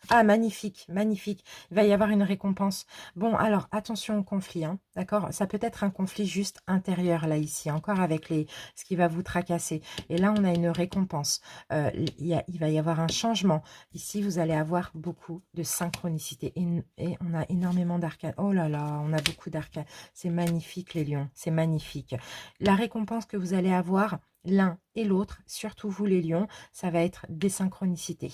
Ah, magnifique, magnifique. Il va y avoir une récompense. Bon, alors, attention au conflit, hein, d'accord? Ça peut être un conflit juste intérieur, là, ici, encore avec ce qui va vous tracasser. Et là, on a une récompense. Il va y avoir un changement. Ici, vous allez avoir beaucoup de synchronicité. Et on a énormément d'arcanes. Oh là là, on a beaucoup d'arcanes. C'est magnifique, les lions. C'est magnifique. La récompense que vous allez avoir, l'un et l'autre, surtout vous, les lions, ça va être des synchronicités.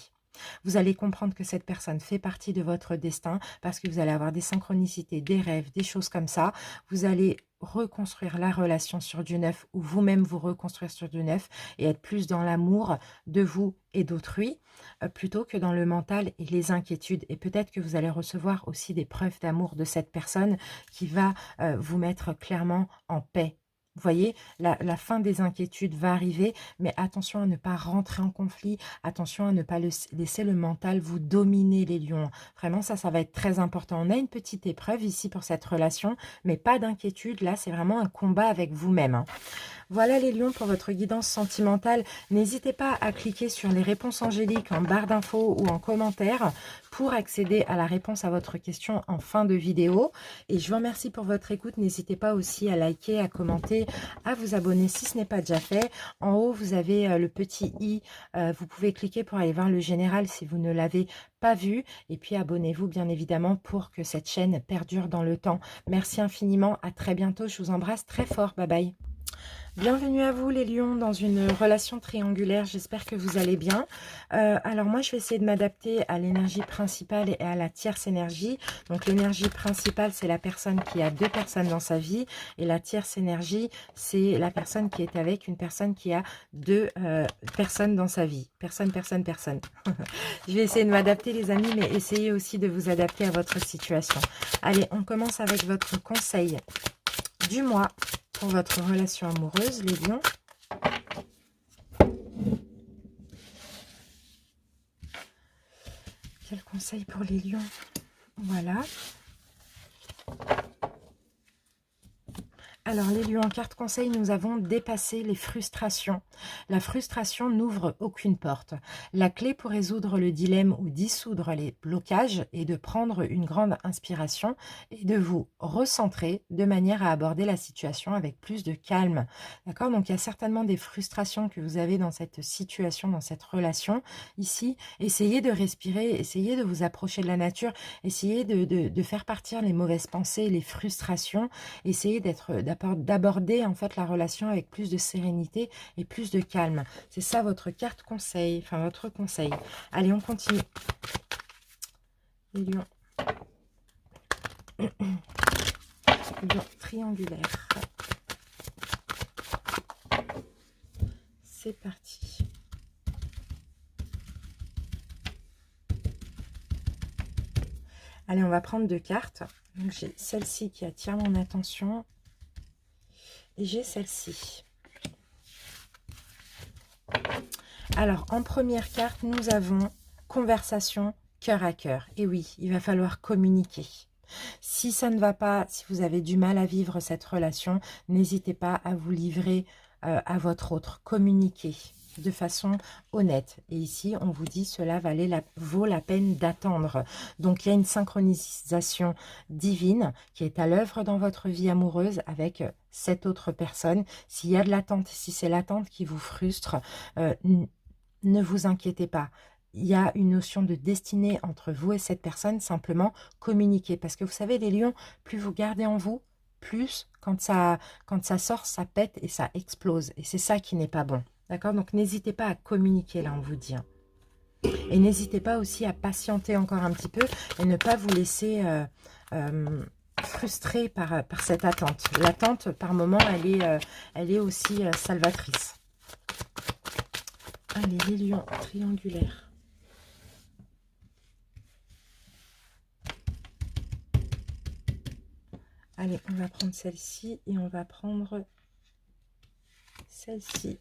Vous allez comprendre que cette personne fait partie de votre destin parce que vous allez avoir des synchronicités, des rêves, des choses comme ça. Vous allez reconstruire la relation sur du neuf ou vous-même vous reconstruire sur du neuf et être plus dans l'amour de vous et d'autrui plutôt que dans le mental et les inquiétudes. Et peut-être que vous allez recevoir aussi des preuves d'amour de cette personne qui va vous mettre clairement en paix. Vous voyez, la fin des inquiétudes va arriver, mais attention à ne pas rentrer en conflit, attention à ne pas laisser le mental vous dominer, les lions. Vraiment, ça va être très important. On a une petite épreuve ici pour cette relation, mais pas d'inquiétude. Là, c'est vraiment un combat avec vous-même, hein. Voilà les lions pour votre guidance sentimentale. N'hésitez pas à cliquer sur les réponses angéliques en barre d'infos ou en commentaire pour accéder à la réponse à votre question en fin de vidéo. Et je vous remercie pour votre écoute. N'hésitez pas aussi à liker, à commenter, à vous abonner si ce n'est pas déjà fait. En haut, vous avez le petit i. Vous pouvez cliquer pour aller voir le général si vous ne l'avez pas vu. Et puis abonnez-vous bien évidemment pour que cette chaîne perdure dans le temps. Merci infiniment. À très bientôt. Je vous embrasse très fort. Bye bye. Bienvenue à vous les lions dans une relation triangulaire, j'espère que vous allez bien. Alors moi je vais essayer de m'adapter à l'énergie principale et à la tierce énergie. Donc l'énergie principale c'est la personne qui a deux personnes dans sa vie et la tierce énergie c'est la personne qui est avec une personne qui a deux personnes dans sa vie. Personne. Je vais essayer de m'adapter les amis, mais essayez aussi de vous adapter à votre situation. Allez, on commence avec votre conseil du mois pour votre relation amoureuse, les lions. Quel conseil pour les lions? Voilà. Alors, les lions, en carte conseil, nous avons dépassé les frustrations. La frustration n'ouvre aucune porte. La clé pour résoudre le dilemme ou dissoudre les blocages est de prendre une grande inspiration et de vous recentrer de manière à aborder la situation avec plus de calme. D'accord? Donc, il y a certainement des frustrations que vous avez dans cette situation, dans cette relation. Ici, essayez de respirer, essayez de vous approcher de la nature, essayez de faire partir les mauvaises pensées, les frustrations, essayez d'aborder en fait la relation avec plus de sérénité et plus de calme. C'est ça votre carte conseil, enfin votre conseil. Allez, on continue. Les lions. Lions triangulaires. C'est parti. Allez, on va prendre deux cartes. J'ai celle-ci qui attire mon attention. Et j'ai celle-ci. Alors, en première carte, nous avons conversation cœur à cœur. Et oui, il va falloir communiquer. Si ça ne va pas, si vous avez du mal à vivre cette relation, n'hésitez pas à vous livrer à votre autre. Communiquez de façon honnête. Et ici, on vous dit cela vaut la peine d'attendre. Donc, il y a une synchronisation divine qui est à l'œuvre dans votre vie amoureuse avec cette autre personne. S'il y a de l'attente, si c'est l'attente qui vous frustre, ne vous inquiétez pas. Il y a une notion de destinée entre vous et cette personne, simplement communiquer. Parce que vous savez, les lions, plus vous gardez en vous, plus quand ça sort, ça pète et ça explose. Et c'est ça qui n'est pas bon. D'accord? Donc n'hésitez pas à communiquer, là, on vous dit. Et n'hésitez pas aussi à patienter encore un petit peu et ne pas vous laisser frustrer par cette attente. L'attente, par moment, elle est aussi salvatrice. Allez, les lions triangulaires. Allez, on va prendre celle-ci et on va prendre celle-ci.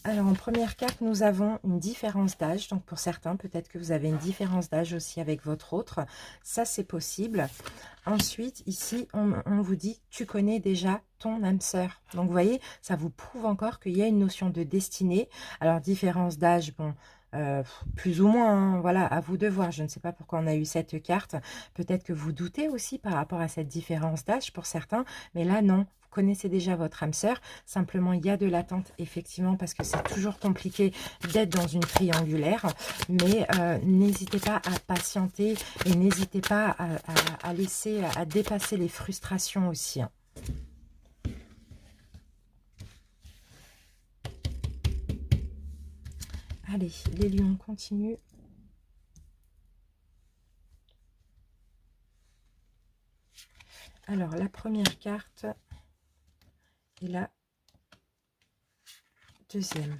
Alors, en première carte, nous avons une différence d'âge. Donc, pour certains, peut-être que vous avez une différence d'âge aussi avec votre autre. Ça, c'est possible. Ensuite, ici, on vous dit, tu connais déjà ton âme sœur. Donc, vous voyez, ça vous prouve encore qu'il y a une notion de destinée. Alors, différence d'âge, bon, plus ou moins, hein, voilà, à vous de voir. Je ne sais pas pourquoi on a eu cette carte. Peut-être que vous doutez aussi par rapport à cette différence d'âge pour certains. Mais là, non. Vous connaissez déjà votre âme sœur. Simplement, il y a de l'attente, effectivement, parce que c'est toujours compliqué d'être dans une triangulaire. Mais n'hésitez pas à patienter et n'hésitez pas à laisser, à dépasser les frustrations aussi, hein. Allez, les lions continuent. Alors, la première carte et la deuxième.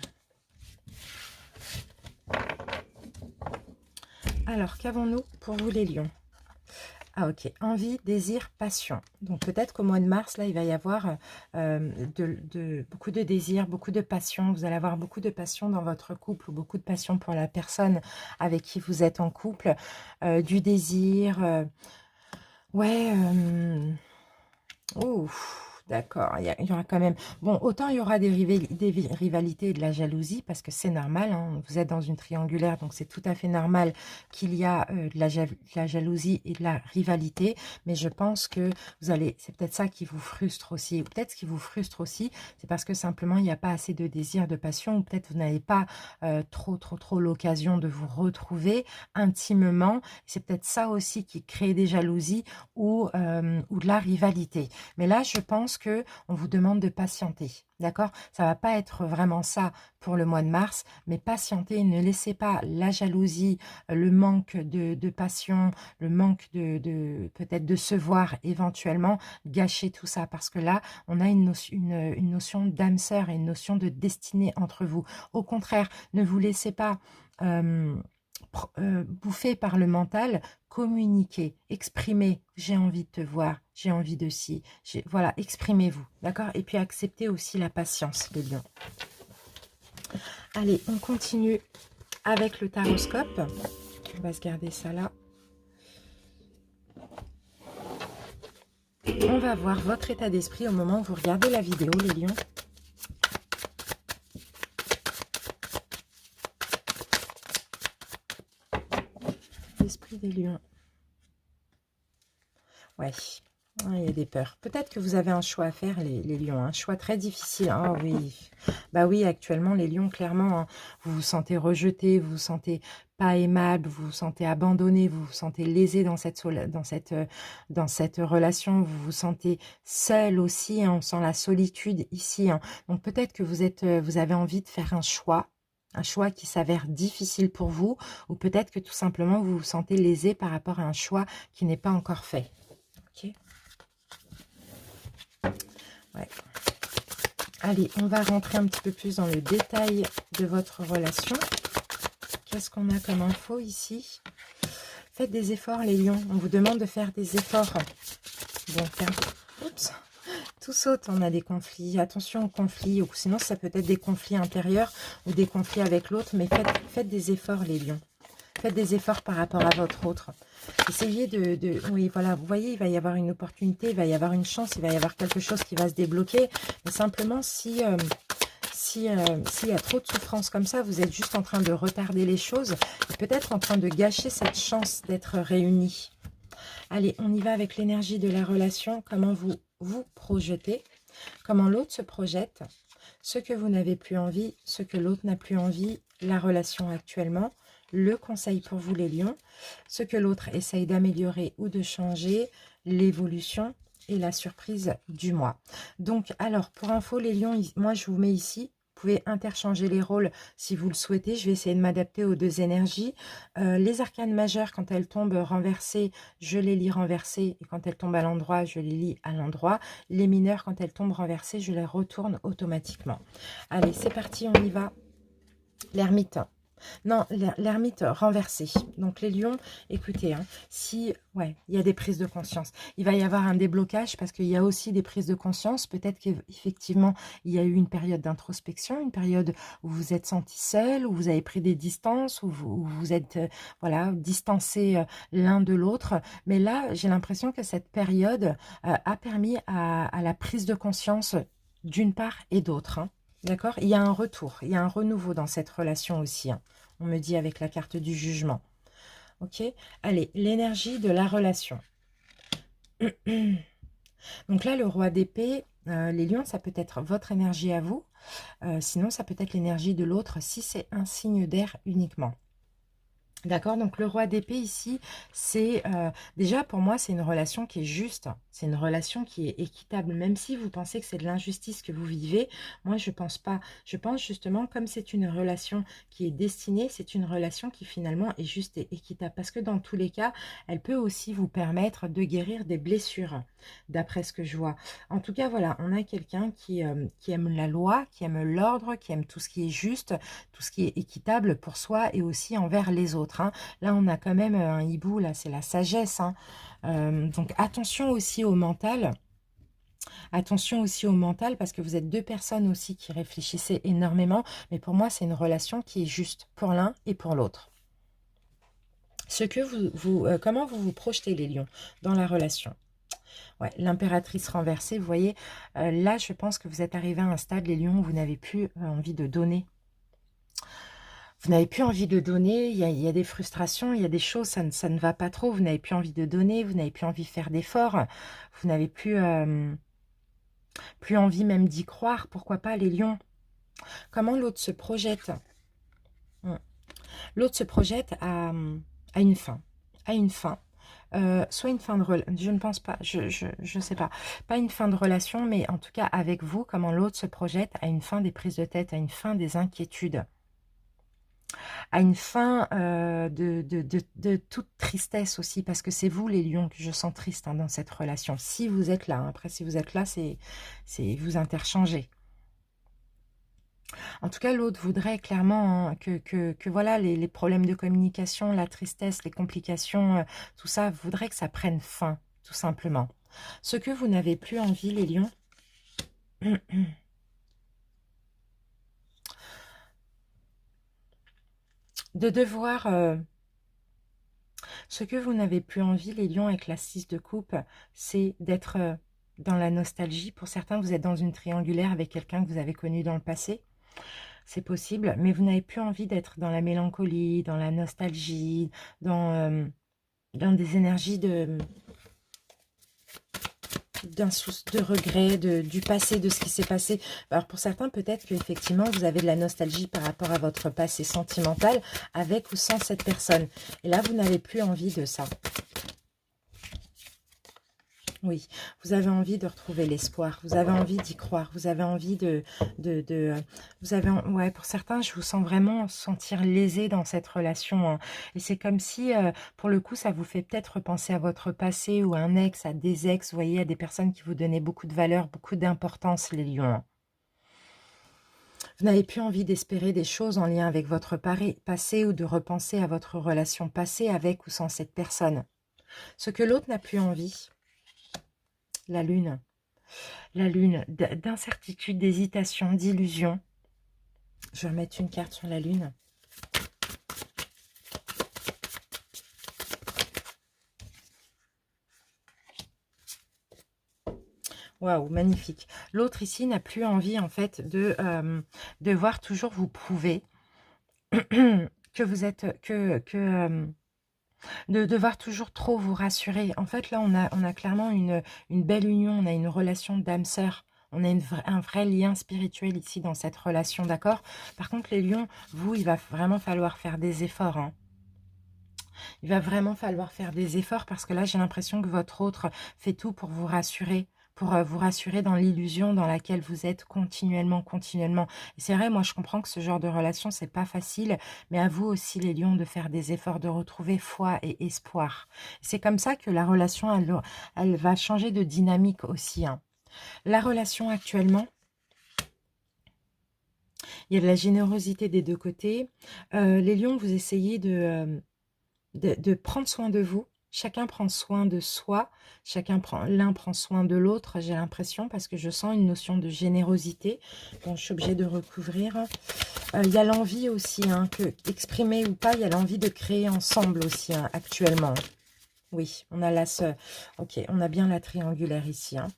Alors, qu'avons-nous pour vous les lions? Ah ok, envie, désir, passion. Donc peut-être qu'au mois de mars, là, il va y avoir beaucoup de désir, beaucoup de passion. Vous allez avoir beaucoup de passion dans votre couple ou beaucoup de passion pour la personne avec qui vous êtes en couple. Du désir, ouais, ouf. D'accord, il y aura quand même... Bon, autant il y aura des rivalités et de la jalousie, parce que c'est normal, hein, vous êtes dans une triangulaire, donc c'est tout à fait normal qu'il y a de la jalousie et de la rivalité, mais je pense que vous allez... C'est peut-être ça qui vous frustre aussi, ou peut-être ce qui vous frustre aussi, c'est parce que simplement il n'y a pas assez de désir, de passion, ou peut-être vous n'avez pas trop l'occasion de vous retrouver intimement. C'est peut-être ça aussi qui crée des jalousies ou de la rivalité. Mais là, je pense que on vous demande de patienter, d'accord? Ça va pas être vraiment ça pour le mois de mars, mais patientez, ne laissez pas la jalousie, le manque de passion, le manque peut-être de se voir éventuellement gâcher tout ça, parce que là, on a une notion d'âme sœur et une notion de destinée entre vous. Au contraire, ne vous laissez pas... bouffer par le mental, communiquer, exprimer, j'ai envie de te voir, j'ai envie de ci, voilà, exprimez-vous, d'accord? Et puis acceptez aussi la patience, les lions. Allez, on continue avec le taroscope. On va se garder ça là. On va voir votre état d'esprit au moment où vous regardez la vidéo, les lions. L'esprit des lions. Ouais, il y a des peurs. Peut-être que vous avez un choix à faire, les lions. Un choix très difficile. Oh oui. Bah oui, actuellement, les lions, clairement, hein, vous vous sentez rejeté, vous vous sentez pas aimable, vous vous sentez abandonné, vous vous sentez lésé dans cette relation. Vous vous sentez seul aussi, hein, on sent la solitude ici, hein. Donc peut-être que vous avez envie de faire un choix qui s'avère difficile pour vous, ou peut-être que tout simplement vous vous sentez lésé par rapport à un choix qui n'est pas encore fait. Ok. Ouais. Allez, on va rentrer un petit peu plus dans le détail de votre relation. Qu'est-ce qu'on a comme info ici? Faites des efforts, les lions. On vous demande de faire des efforts. Bon, oups. Tout saute, on a des conflits. Attention aux conflits, ou sinon ça peut être des conflits intérieurs ou des conflits avec l'autre, mais faites des efforts, les lions. Faites des efforts par rapport à votre autre. Essayez oui, voilà, vous voyez, il va y avoir une opportunité, il va y avoir une chance, il va y avoir quelque chose qui va se débloquer. Mais simplement, s'il y a trop de souffrance comme ça, vous êtes juste en train de retarder les choses et peut-être en train de gâcher cette chance d'être réunis. Allez, on y va avec l'énergie de la relation. Comment vous vous projetez, comment l'autre se projette, ce que vous n'avez plus envie, ce que l'autre n'a plus envie, la relation actuellement. Le conseil pour vous, les lions, ce que l'autre essaye d'améliorer ou de changer, l'évolution et la surprise du mois. Donc, alors, pour info, les lions, moi, je vous mets ici. Vous pouvez interchanger les rôles si vous le souhaitez. Je vais essayer de m'adapter aux deux énergies. Les arcanes majeures, quand elles tombent renversées, je les lis renversées. Et quand elles tombent à l'endroit, je les lis à l'endroit. Les mineures, quand elles tombent renversées, je les retourne automatiquement. Allez, c'est parti, on y va. L'ermite. Non, l'ermite renversé. Donc les lions, écoutez, hein, si, ouais, il y a des prises de conscience. Il va y avoir un déblocage parce qu'il y a aussi des prises de conscience. Peut-être qu'effectivement, il y a eu une période d'introspection, une période où vous vous êtes senti seul, où vous avez pris des distances, où vous êtes, voilà, distancés l'un de l'autre. Mais là, j'ai l'impression que cette période a permis à la prise de conscience d'une part et d'autre, hein. D'accord? Il y a un retour, il y a un renouveau dans cette relation aussi, hein. On me dit avec la carte du jugement. Ok? Allez, l'énergie de la relation. Donc là, le roi d'épée, les lions, ça peut être votre énergie à vous. Sinon, ça peut être l'énergie de l'autre si c'est un signe d'air uniquement. D'accord, donc le roi d'épée ici, c'est déjà pour moi, c'est une relation qui est juste, c'est une relation qui est équitable, même si vous pensez que c'est de l'injustice que vous vivez, moi je pense pas, je pense justement comme c'est une relation qui est destinée, c'est une relation qui finalement est juste et équitable, parce que dans tous les cas, elle peut aussi vous permettre de guérir des blessures, d'après ce que je vois. En tout cas, voilà, on a quelqu'un qui aime la loi, qui aime l'ordre, qui aime tout ce qui est juste, tout ce qui est équitable pour soi et aussi envers les autres, hein. Là, on a quand même un hibou, là, c'est la sagesse, hein. Donc, attention aussi au mental. Attention aussi au mental parce que vous êtes deux personnes aussi qui réfléchissez énormément. Mais pour moi, c'est une relation qui est juste pour l'un et pour l'autre. Ce que comment vous vous projetez, les lions, dans la relation? Ouais, l'impératrice renversée, vous voyez, là, je pense que vous êtes arrivé à un stade, les lions, où vous n'avez plus envie de donner. Vous n'avez plus envie de donner, il y a des frustrations, il y a des choses, ça ne va pas trop, vous n'avez plus envie de donner, vous n'avez plus envie de faire d'efforts, vous n'avez plus envie même d'y croire, pourquoi pas les lions? Comment l'autre se projette? L'autre se projette à une fin, à une fin. Soit une fin de relation, je ne pense pas, je sais pas une fin de relation, mais en tout cas avec vous, comment l'autre se projette à une fin des prises de tête, à une fin des inquiétudes, à une fin de toute tristesse aussi, parce que c'est vous les lions que je sens tristes, hein, dans cette relation, si vous êtes là, hein. Après si vous êtes là, c'est vous interchangez. En tout cas, l'autre voudrait clairement, hein, que voilà, les problèmes de communication, la tristesse, les complications, tout ça, voudrait que ça prenne fin, tout simplement. Ce que vous n'avez plus envie, les lions, de devoir... ce que vous n'avez plus envie, les lions, avec la 6 de coupe, c'est d'être dans la nostalgie. Pour certains, vous êtes dans une triangulaire avec quelqu'un que vous avez connu dans le passé. C'est possible, mais vous n'avez plus envie d'être dans la mélancolie, dans la nostalgie, dans des énergies de regret, du passé, de ce qui s'est passé. Alors pour certains, peut-être qu'effectivement, vous avez de la nostalgie par rapport à votre passé sentimental, avec ou sans cette personne. Et là, vous n'avez plus envie de ça. Oui, vous avez envie de retrouver l'espoir, vous avez envie d'y croire, vous avez envie ouais, pour certains, je vous sens vraiment sentir lésé dans cette relation, hein. Et c'est comme si, pour le coup, ça vous fait peut-être penser à votre passé ou à un ex, à des ex, vous voyez, à des personnes qui vous donnaient beaucoup de valeur, beaucoup d'importance, les lions, hein. Vous n'avez plus envie d'espérer des choses en lien avec votre passé ou de repenser à votre relation passée avec ou sans cette personne. Ce que l'autre n'a plus envie, la lune. La lune, d'incertitude, d'hésitation, d'illusion. Je vais remettre une carte sur la lune. Waouh, magnifique. L'autre ici n'a plus envie, en fait, de devoir toujours vous prouver que vous êtes... de devoir toujours trop vous rassurer. En fait, là, on a clairement une belle union, on a une relation d'âme-sœur. On a un vrai lien spirituel ici dans cette relation, d'accord? Par contre, les lions, vous, il va vraiment falloir faire des efforts, hein. Il va vraiment falloir faire des efforts parce que là, j'ai l'impression que votre autre fait tout pour vous rassurer dans l'illusion dans laquelle vous êtes continuellement, continuellement. Et c'est vrai, moi, je comprends que ce genre de relation, c'est pas facile, mais à vous aussi, les lions, de faire des efforts, de retrouver foi et espoir. C'est comme ça que la relation, elle va changer de dynamique aussi, hein. La relation actuellement, Il y a de la générosité des deux côtés. Les lions, vous essayez de prendre soin de vous. Chacun prend soin de soi. L'un prend soin de l'autre, j'ai l'impression, parce que je sens une notion de générosité. Bon, je suis obligée de recouvrir. Il y a l'envie aussi, hein, exprimée ou pas, il y a l'envie de créer ensemble aussi, hein, actuellement. Oui, on a ok, on a bien la triangulaire ici, hein.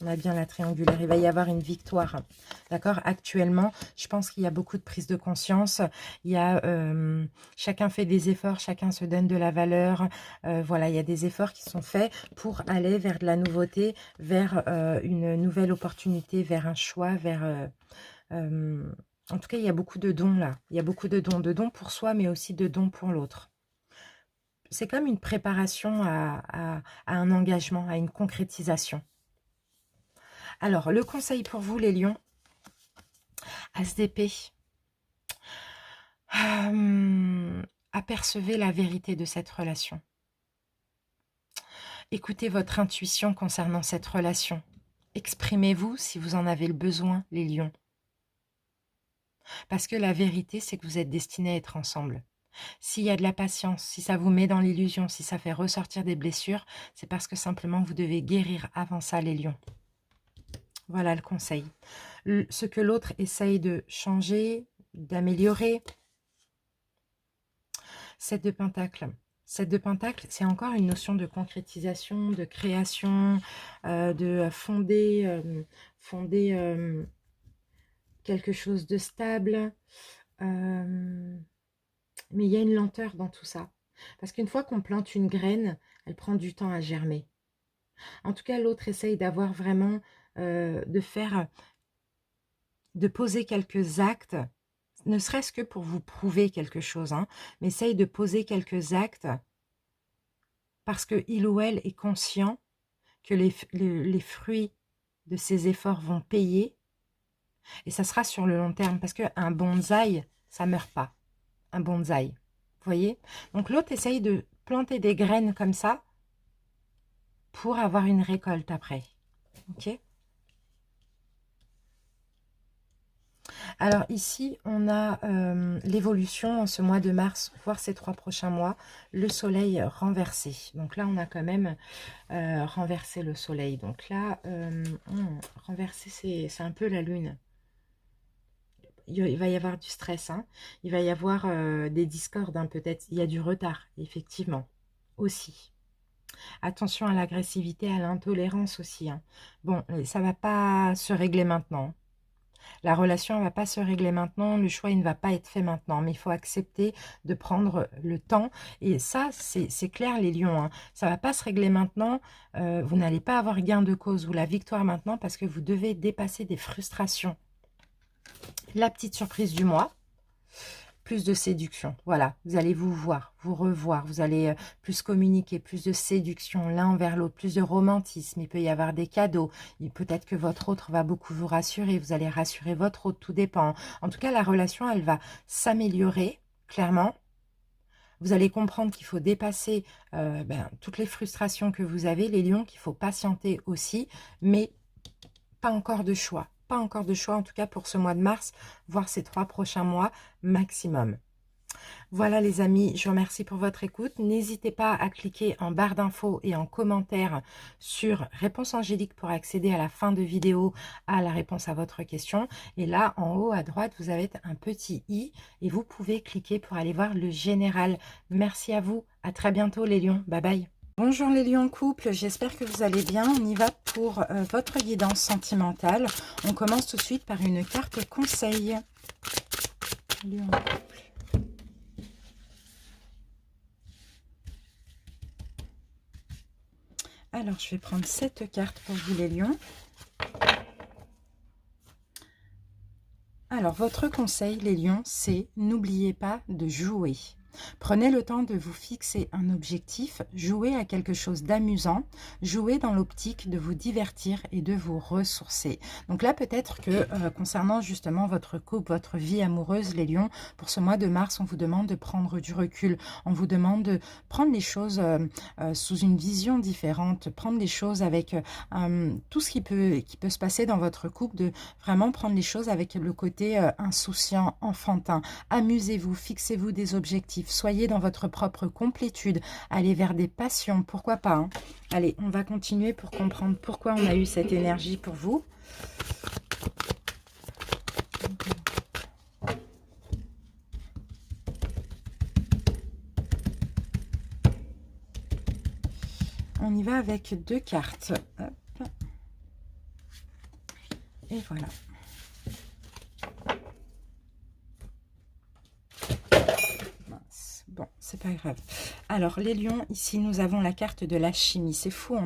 On a bien la triangulaire. Il va y avoir une victoire. D'accord? Actuellement, je pense qu'il y a beaucoup de prise de conscience. Il y a, chacun fait des efforts, chacun se donne de la valeur. Voilà, il y a des efforts qui sont faits pour aller vers de la nouveauté, vers une nouvelle opportunité, vers un choix, vers... en tout cas, il y a beaucoup de dons là. Il y a beaucoup de dons pour soi, mais aussi de dons pour l'autre. C'est comme une préparation à un engagement, à une concrétisation. Alors, le conseil pour vous, les lions, As d'épée. Apercevez la vérité de cette relation. Écoutez votre intuition concernant cette relation. Exprimez-vous si vous en avez le besoin, les lions. Parce que la vérité, c'est que vous êtes destinés à être ensemble. S'il y a de la patience, si ça vous met dans l'illusion, si ça fait ressortir des blessures, c'est parce que simplement vous devez guérir avant ça, les lions. Voilà le conseil. Ce que l'autre essaye de changer, d'améliorer. 7 de Pentacle. 7 de Pentacle, c'est encore une notion de concrétisation, de création, de fonder quelque chose de stable. Mais il y a une lenteur dans tout ça. Parce qu'une fois qu'on plante une graine, elle prend du temps à germer. En tout cas, l'autre essaye d'avoir vraiment, de poser quelques actes, ne serait-ce que pour vous prouver quelque chose, hein, mais essaye de poser quelques actes parce qu'il ou elle est conscient que les fruits de ses efforts vont payer et ça sera sur le long terme parce qu'un bonsaï, ça ne meurt pas. Un bonsaï, vous voyez? Donc l'autre essaye de planter des graines comme ça pour avoir une récolte après. Ok? Alors ici, on a l'évolution en ce mois de mars, voire ces 3 prochains mois, le soleil renversé. Donc là, on a quand même renversé le soleil. Donc là, renversé, c'est un peu la lune. Il va y avoir du stress, hein. Il va y avoir des discordes, hein, peut-être. Il y a du retard, effectivement, aussi. Attention à l'agressivité, à l'intolérance aussi, hein. Bon, ça ne va pas se régler maintenant. La relation ne va pas se régler maintenant, le choix il ne va pas être fait maintenant, mais il faut accepter de prendre le temps. Et ça, c'est clair les lions, hein. Ça ne va pas se régler maintenant, vous n'allez pas avoir gain de cause ou la victoire maintenant parce que vous devez dépasser des frustrations. La petite surprise du mois, plus de séduction. Voilà, vous allez vous voir, vous revoir, vous allez plus communiquer, plus de séduction l'un envers l'autre, plus de romantisme. Il peut y avoir des cadeaux. Peut-être que votre autre va beaucoup vous rassurer, vous allez rassurer votre autre, tout dépend. En tout cas, la relation, elle va s'améliorer, clairement. Vous allez comprendre qu'il faut dépasser toutes les frustrations que vous avez, les lions, qu'il faut patienter aussi, mais pas encore de choix. Pas encore de choix, en tout cas pour ce mois de mars, voire ces 3 prochains mois maximum. Voilà les amis, je vous remercie pour votre écoute. N'hésitez pas à cliquer en barre d'infos et en commentaire sur Réponse Angélique pour accéder à la fin de vidéo à la réponse à votre question. Et là, en haut à droite, vous avez un petit i et vous pouvez cliquer pour aller voir le général. Merci à vous, à très bientôt les lions, bye bye. Bonjour les lions en couple, j'espère que vous allez bien. On y va pour votre guidance sentimentale. On commence tout de suite par une carte conseil. Lions en couple. Alors, je vais prendre cette carte pour vous les lions. Alors, votre conseil les lions, c'est n'oubliez pas de jouer. Prenez le temps de vous fixer un objectif, jouez à quelque chose d'amusant, jouez dans l'optique de vous divertir et de vous ressourcer. Donc là, peut-être que concernant justement votre couple, votre vie amoureuse, les lions, pour ce mois de mars, on vous demande de prendre du recul, on vous demande de prendre les choses sous une vision différente, prendre les choses avec tout ce qui peut se passer dans votre couple, de vraiment prendre les choses avec le côté insouciant, enfantin. Amusez-vous, fixez-vous des objectifs, soyez dans votre propre complétude, allez vers des passions, pourquoi pas, hein. Allez, on va continuer pour comprendre pourquoi on a eu cette énergie pour vous. On y va avec 2 cartes. Hop. Et voilà. Mince. Bon, c'est pas grave. Alors, les lions, ici, nous avons la carte de la chimie. C'est fou,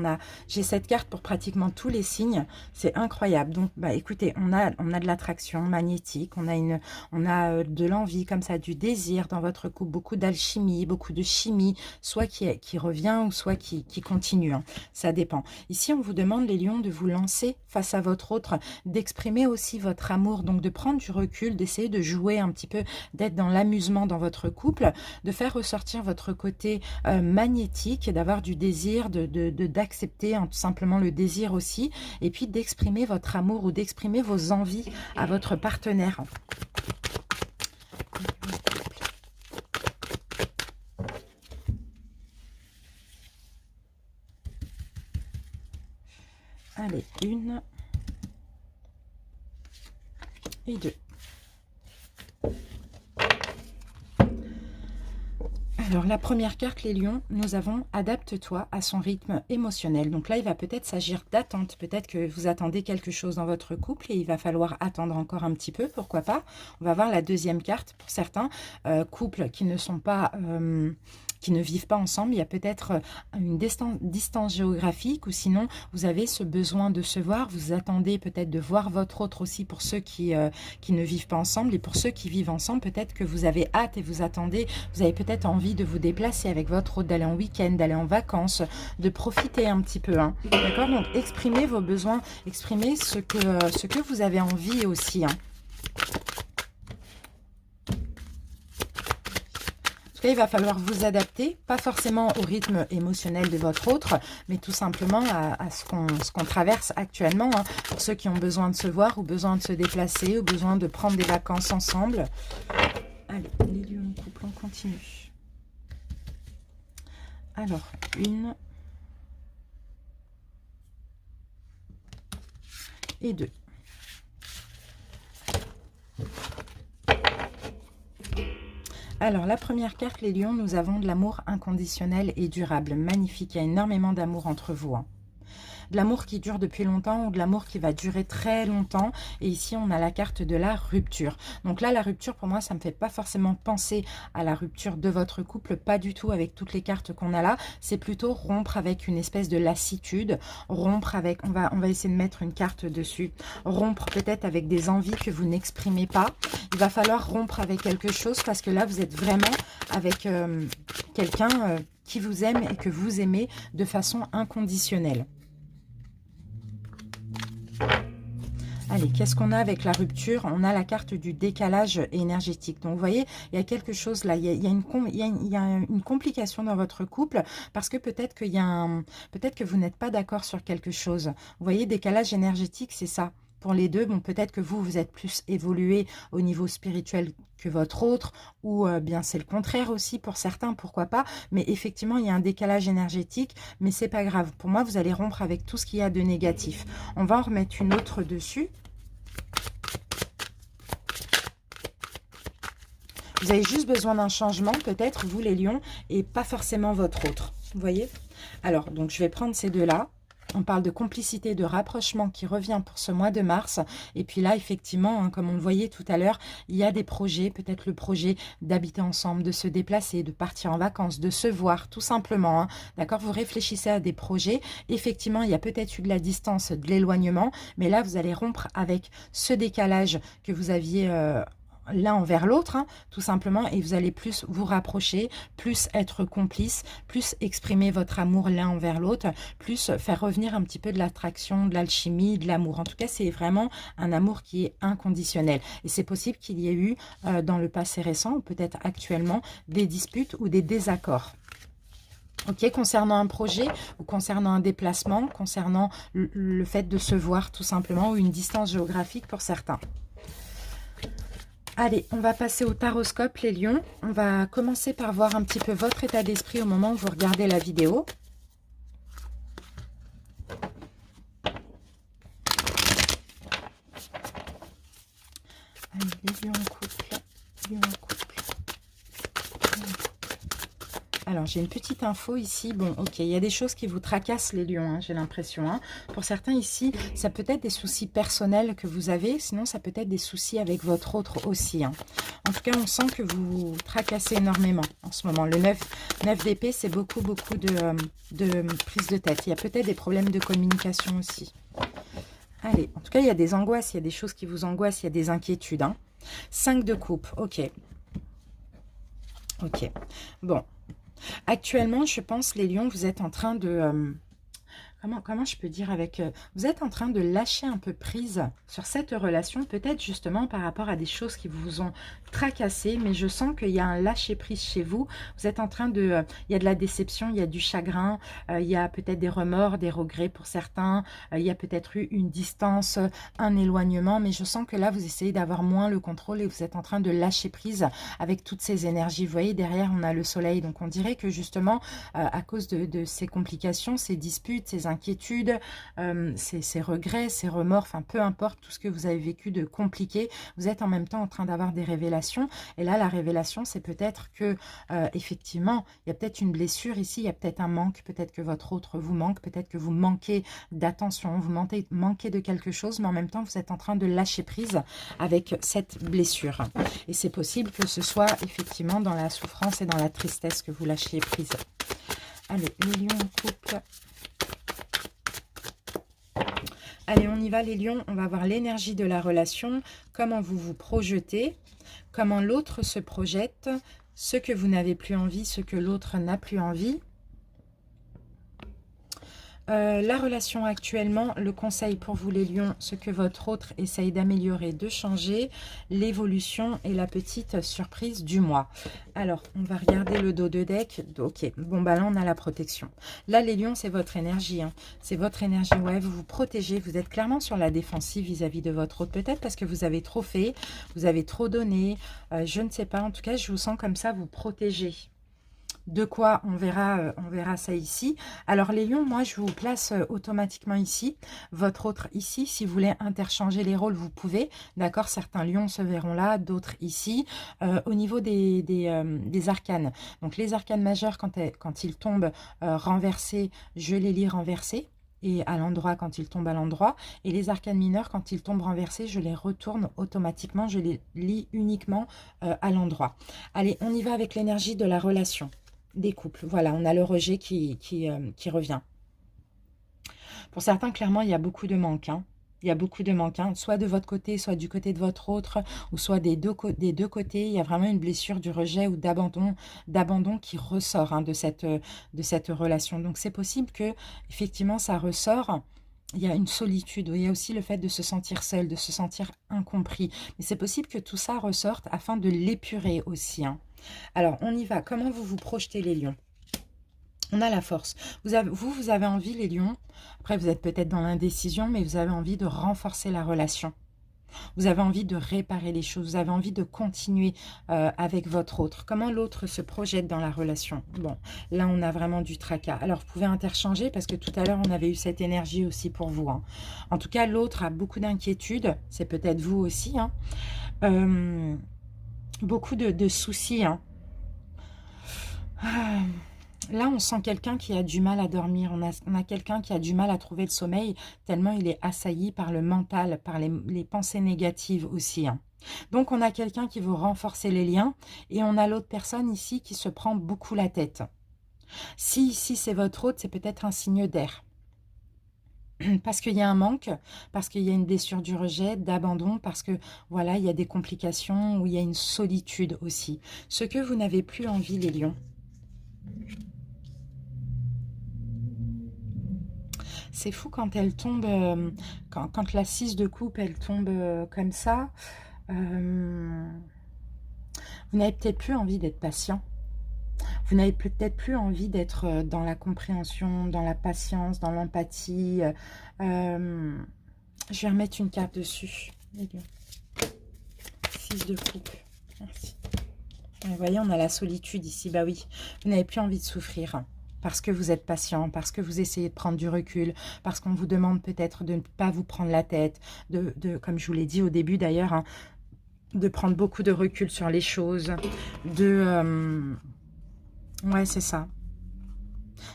j'ai cette carte pour pratiquement tous les signes. C'est incroyable. Donc, bah, écoutez, on a de l'attraction magnétique, on a de l'envie, comme ça, du désir dans votre couple, beaucoup d'alchimie, beaucoup de chimie, soit qui revient ou soit qui continue, hein. Ça dépend. Ici, on vous demande, les lions, de vous lancer face à votre autre, d'exprimer aussi votre amour, donc de prendre du recul, d'essayer de jouer un petit peu, d'être dans l'amusement dans votre couple, de faire ressortir votre côté magnétique, d'avoir du désir, d'accepter tout simplement le désir aussi, et puis d'exprimer votre amour ou d'exprimer vos envies à votre partenaire. Allez, 1 et 2. Alors, la première carte, les lions, nous avons « Adapte-toi à son rythme émotionnel ». Donc là, il va peut-être s'agir d'attente. Peut-être que vous attendez quelque chose dans votre couple et il va falloir attendre encore un petit peu, pourquoi pas. On va voir la deuxième carte. Pour certains couples qui ne sont pas... qui ne vivent pas ensemble, il y a peut-être une distance géographique, ou sinon vous avez ce besoin de se voir, vous attendez peut-être de voir votre autre aussi, pour ceux qui ne vivent pas ensemble, et pour ceux qui vivent ensemble, peut-être que vous avez hâte et vous attendez, vous avez peut-être envie de vous déplacer avec votre autre, d'aller en week-end, d'aller en vacances, de profiter un petit peu, hein. D'accord? Donc exprimez vos besoins, exprimez ce que vous avez envie aussi, hein. Il va falloir vous adapter, pas forcément au rythme émotionnel de votre autre, mais tout simplement à ce qu'on traverse actuellement, hein. Pour ceux qui ont besoin de se voir, ou besoin de se déplacer, ou besoin de prendre des vacances ensemble. Allez, les lions en couple, on continue. Alors, 1 et 2. Alors, la première carte, les lions, nous avons de l'amour inconditionnel et durable. Magnifique, il y a énormément d'amour entre vous, hein. De l'amour qui dure depuis longtemps, ou de l'amour qui va durer très longtemps. Et ici, on a la carte de la rupture. Donc là, la rupture, pour moi, ça ne me fait pas forcément penser à la rupture de votre couple. Pas du tout avec toutes les cartes qu'on a là. C'est plutôt rompre avec une espèce de lassitude. Rompre avec... On va essayer de mettre une carte dessus. Rompre peut-être avec des envies que vous n'exprimez pas. Il va falloir rompre avec quelque chose, parce que là, vous êtes vraiment avec quelqu'un qui vous aime et que vous aimez de façon inconditionnelle. Allez, qu'est-ce qu'on a avec la rupture? On a la carte du décalage énergétique. Donc, vous voyez, il y a quelque chose là. Il y a une complication dans votre couple, parce que peut-être peut-être que vous n'êtes pas d'accord sur quelque chose. Vous voyez, décalage énergétique, c'est ça. Pour les deux, bon, peut-être que vous êtes plus évolué au niveau spirituel que votre autre, ou bien c'est le contraire aussi pour certains, pourquoi pas. Mais effectivement, il y a un décalage énergétique, mais c'est pas grave. Pour moi, vous allez rompre avec tout ce qu'il y a de négatif. On va en remettre une autre dessus. Vous avez juste besoin d'un changement, peut-être, vous les lions, et pas forcément votre autre. Vous voyez? Alors, donc je vais prendre ces deux-là. On parle de complicité, de rapprochement qui revient pour ce mois de mars. Et puis là, effectivement, hein, comme on le voyait tout à l'heure, il y a des projets, peut-être le projet d'habiter ensemble, de se déplacer, de partir en vacances, de se voir, tout simplement, hein. D'accord? Vous réfléchissez à des projets. Effectivement, il y a peut-être eu de la distance, de l'éloignement. Mais là, vous allez rompre avec ce décalage que vous aviez l'un envers l'autre, hein, tout simplement, et vous allez plus vous rapprocher, plus être complice, plus exprimer votre amour l'un envers l'autre, plus faire revenir un petit peu de l'attraction, de l'alchimie, de l'amour. En tout cas, c'est vraiment un amour qui est inconditionnel. Et c'est possible qu'il y ait eu dans le passé récent, ou peut-être actuellement, des disputes ou des désaccords. Ok, concernant un projet ou concernant un déplacement, concernant le fait de se voir tout simplement, ou une distance géographique pour certains. Allez, on va passer au taroscope, les lions. On va commencer par voir un petit peu votre état d'esprit au moment où vous regardez la vidéo. Allez, les lions en couple, lions en couple. Alors, j'ai une petite info ici. Bon, ok, il y a des choses qui vous tracassent, les lions, hein, j'ai l'impression. Hein. Pour certains ici, ça peut être des soucis personnels que vous avez. Sinon, ça peut être des soucis avec votre autre aussi. Hein. En tout cas, on sent que vous tracassez énormément en ce moment. Le 9 d'épée, c'est beaucoup de prise de tête. Il y a peut-être des problèmes de communication aussi. Allez, en tout cas, il y a des angoisses, il y a des choses qui vous angoissent, il y a des inquiétudes. Hein. 5 de coupe, ok. Ok, bon. Actuellement, je pense, les lions, vous êtes en train de... comment je peux dire avec... vous êtes en train de lâcher un peu prise sur cette relation, peut-être justement par rapport à des choses qui vous ont tracassé, mais je sens qu'il y a un lâcher prise chez vous. Vous êtes en train de... il y a de la déception, il y a du chagrin, il y a peut-être des remords, des regrets pour certains, il y a peut-être eu une distance, un éloignement, mais je sens que là, vous essayez d'avoir moins le contrôle et vous êtes en train de lâcher prise avec toutes ces énergies. Vous voyez, derrière, on a le soleil, donc on dirait que justement, à cause de ces complications, ces disputes, ces inquiétudes, ces regrets, ces remords, enfin peu importe tout ce que vous avez vécu de compliqué, vous êtes en même temps en train d'avoir des révélations. Et là, la révélation, c'est peut-être que effectivement, il y a peut-être une blessure ici, il y a peut-être un manque, peut-être que votre autre vous manque, peut-être que vous manquez d'attention, vous manquez de quelque chose, mais en même temps, vous êtes en train de lâcher prise avec cette blessure. Et c'est possible que ce soit effectivement dans la souffrance et dans la tristesse que vous lâchiez prise. Allez, les lions en couple. Allez, on y va les lions, on va voir l'énergie de la relation, comment vous vous projetez, comment l'autre se projette, ce que vous n'avez plus envie, ce que l'autre n'a plus envie. La relation actuellement, le conseil pour vous les lions, ce que votre autre essaye d'améliorer, de changer, l'évolution et la petite surprise du mois. Alors, on va regarder le dos de deck. Ok, bon bah là on a la protection. Là les lions, c'est votre énergie. Hein. C'est votre énergie, ouais, vous vous protégez. Vous êtes clairement sur la défensive vis-à-vis de votre autre. Peut-être parce que vous avez trop fait, vous avez trop donné. Je ne sais pas, en tout cas je vous sens comme ça, vous protéger. De quoi on verra ça ici. Alors les lions, moi je vous place automatiquement ici, votre autre ici. Si vous voulez interchanger les rôles, vous pouvez. D'accord, certains lions se verront là, d'autres ici. Au niveau des arcanes, donc les arcanes majeures, quand ils tombent renversés, je les lis renversés. Et à l'endroit quand ils tombent à l'endroit. Et les arcanes mineurs, quand ils tombent renversés, je les retourne automatiquement. Je les lis uniquement à l'endroit. Allez, on y va avec l'énergie de la relation. Des couples, voilà, on a le rejet qui revient. Pour certains, clairement, il y a beaucoup de manques. Hein. Il y a beaucoup de manques, hein. Soit de votre côté, soit du côté de votre autre, ou soit des deux côtés. Il y a vraiment une blessure du rejet ou d'abandon qui ressort hein, de cette relation. Donc, c'est possible que, effectivement, ça ressort. Il y a une solitude, il y a aussi le fait de se sentir seul, de se sentir incompris. Mais c'est possible que tout ça ressorte afin de l'épurer aussi. Hein. Alors, on y va. Comment vous vous projetez, les lions? On a la force. Vous avez envie, les lions, après vous êtes peut-être dans l'indécision, mais vous avez envie de renforcer la relation. Vous avez envie de réparer les choses. Vous avez envie de continuer avec votre autre. Comment l'autre se projette dans la relation? Bon, là, on a vraiment du tracas. Alors, vous pouvez interchanger parce que tout à l'heure, on avait eu cette énergie aussi pour vous. Hein. En tout cas, l'autre a beaucoup d'inquiétudes. C'est peut-être vous aussi. Hein. Beaucoup de soucis. Hein. Là, on sent quelqu'un qui a du mal à dormir. On a quelqu'un qui a du mal à trouver le sommeil, tellement il est assailli par le mental, par les pensées négatives aussi. Hein. Donc, on a quelqu'un qui veut renforcer les liens et on a l'autre personne ici qui se prend beaucoup la tête. Si ici, c'est votre hôte, c'est peut-être un signe d'air. parce qu'il y a un manque, parce qu'il y a une blessure du rejet, d'abandon, parce que voilà, il y a des complications, ou il y a une solitude aussi. Ce que vous n'avez plus envie, les lions. C'est fou quand elle tombe, quand la 6 de coupe, elle tombe comme ça. Vous n'avez peut-être plus envie d'être patient. Vous n'avez peut-être plus envie d'être dans la compréhension, dans la patience, dans l'empathie. Je vais remettre une carte dessus. 6 de coupe. Merci. Vous voyez, on a la solitude ici. Bah oui, vous n'avez plus envie de souffrir. Parce que vous êtes patient, parce que vous essayez de prendre du recul, parce qu'on vous demande peut-être de ne pas vous prendre la tête, comme je vous l'ai dit au début d'ailleurs, hein, de prendre beaucoup de recul sur les choses, ouais, c'est ça.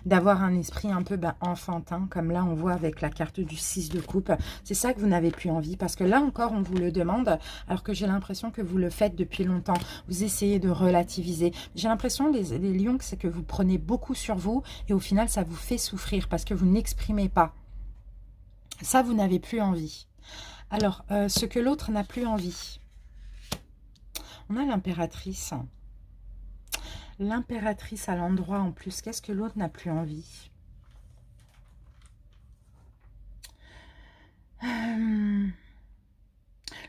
D'avoir un esprit un peu enfantin, comme là on voit avec la carte du 6 de coupe. C'est ça que vous n'avez plus envie, parce que là encore on vous le demande, alors que j'ai l'impression que vous le faites depuis longtemps. Vous essayez de relativiser. J'ai l'impression, les lions, c'est que vous prenez beaucoup sur vous, et au final ça vous fait souffrir, parce que vous n'exprimez pas. Ça, vous n'avez plus envie. Alors, ce que l'autre n'a plus envie. On a l'impératrice. L'impératrice à l'endroit en plus. Qu'est-ce que l'autre n'a plus envie?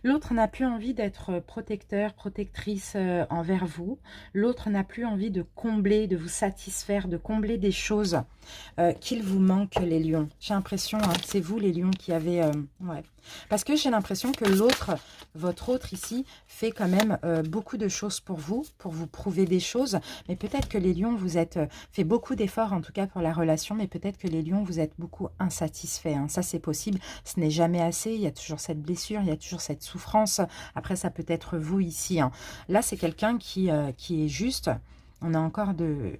L'autre n'a plus envie d'être protecteur, protectrice envers vous. L'autre n'a plus envie de combler, de vous satisfaire, de combler des choses qu'il vous manque, les lions. J'ai l'impression, hein, c'est vous les lions qui avez... ouais. Parce que j'ai l'impression que l'autre, votre autre ici, fait quand même beaucoup de choses pour vous prouver des choses. Mais peut-être que les lions, vous êtes fait beaucoup d'efforts, en tout cas pour la relation, mais peut-être que les lions, vous êtes beaucoup insatisfaits. Hein. Ça, c'est possible. Ce n'est jamais assez. Il y a toujours cette blessure, il y a toujours cette souffrance. Après, ça peut être vous ici. Hein. Là, c'est quelqu'un qui est juste... On a encore de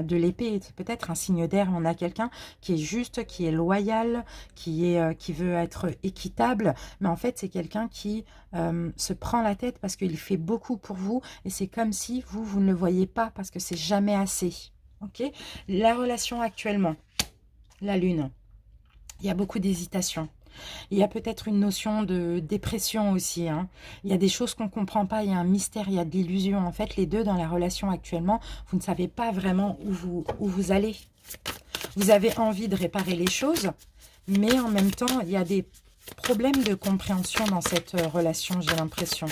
l'épée, c'est peut-être un signe d'air. On a quelqu'un qui est juste, qui est loyal, qui veut être équitable. Mais en fait, c'est quelqu'un qui se prend la tête parce qu'il fait beaucoup pour vous. Et c'est comme si vous ne le voyez pas parce que c'est jamais assez. Ok. La relation actuellement, la lune, il y a beaucoup d'hésitation. Il y a peut-être une notion de dépression aussi. Hein. Il y a des choses qu'on ne comprend pas, il y a un mystère, il y a de l'illusion. En fait, les deux dans la relation actuellement, vous ne savez pas vraiment où vous allez. Vous avez envie de réparer les choses, mais en même temps, il y a des problèmes de compréhension dans cette relation, j'ai l'impression.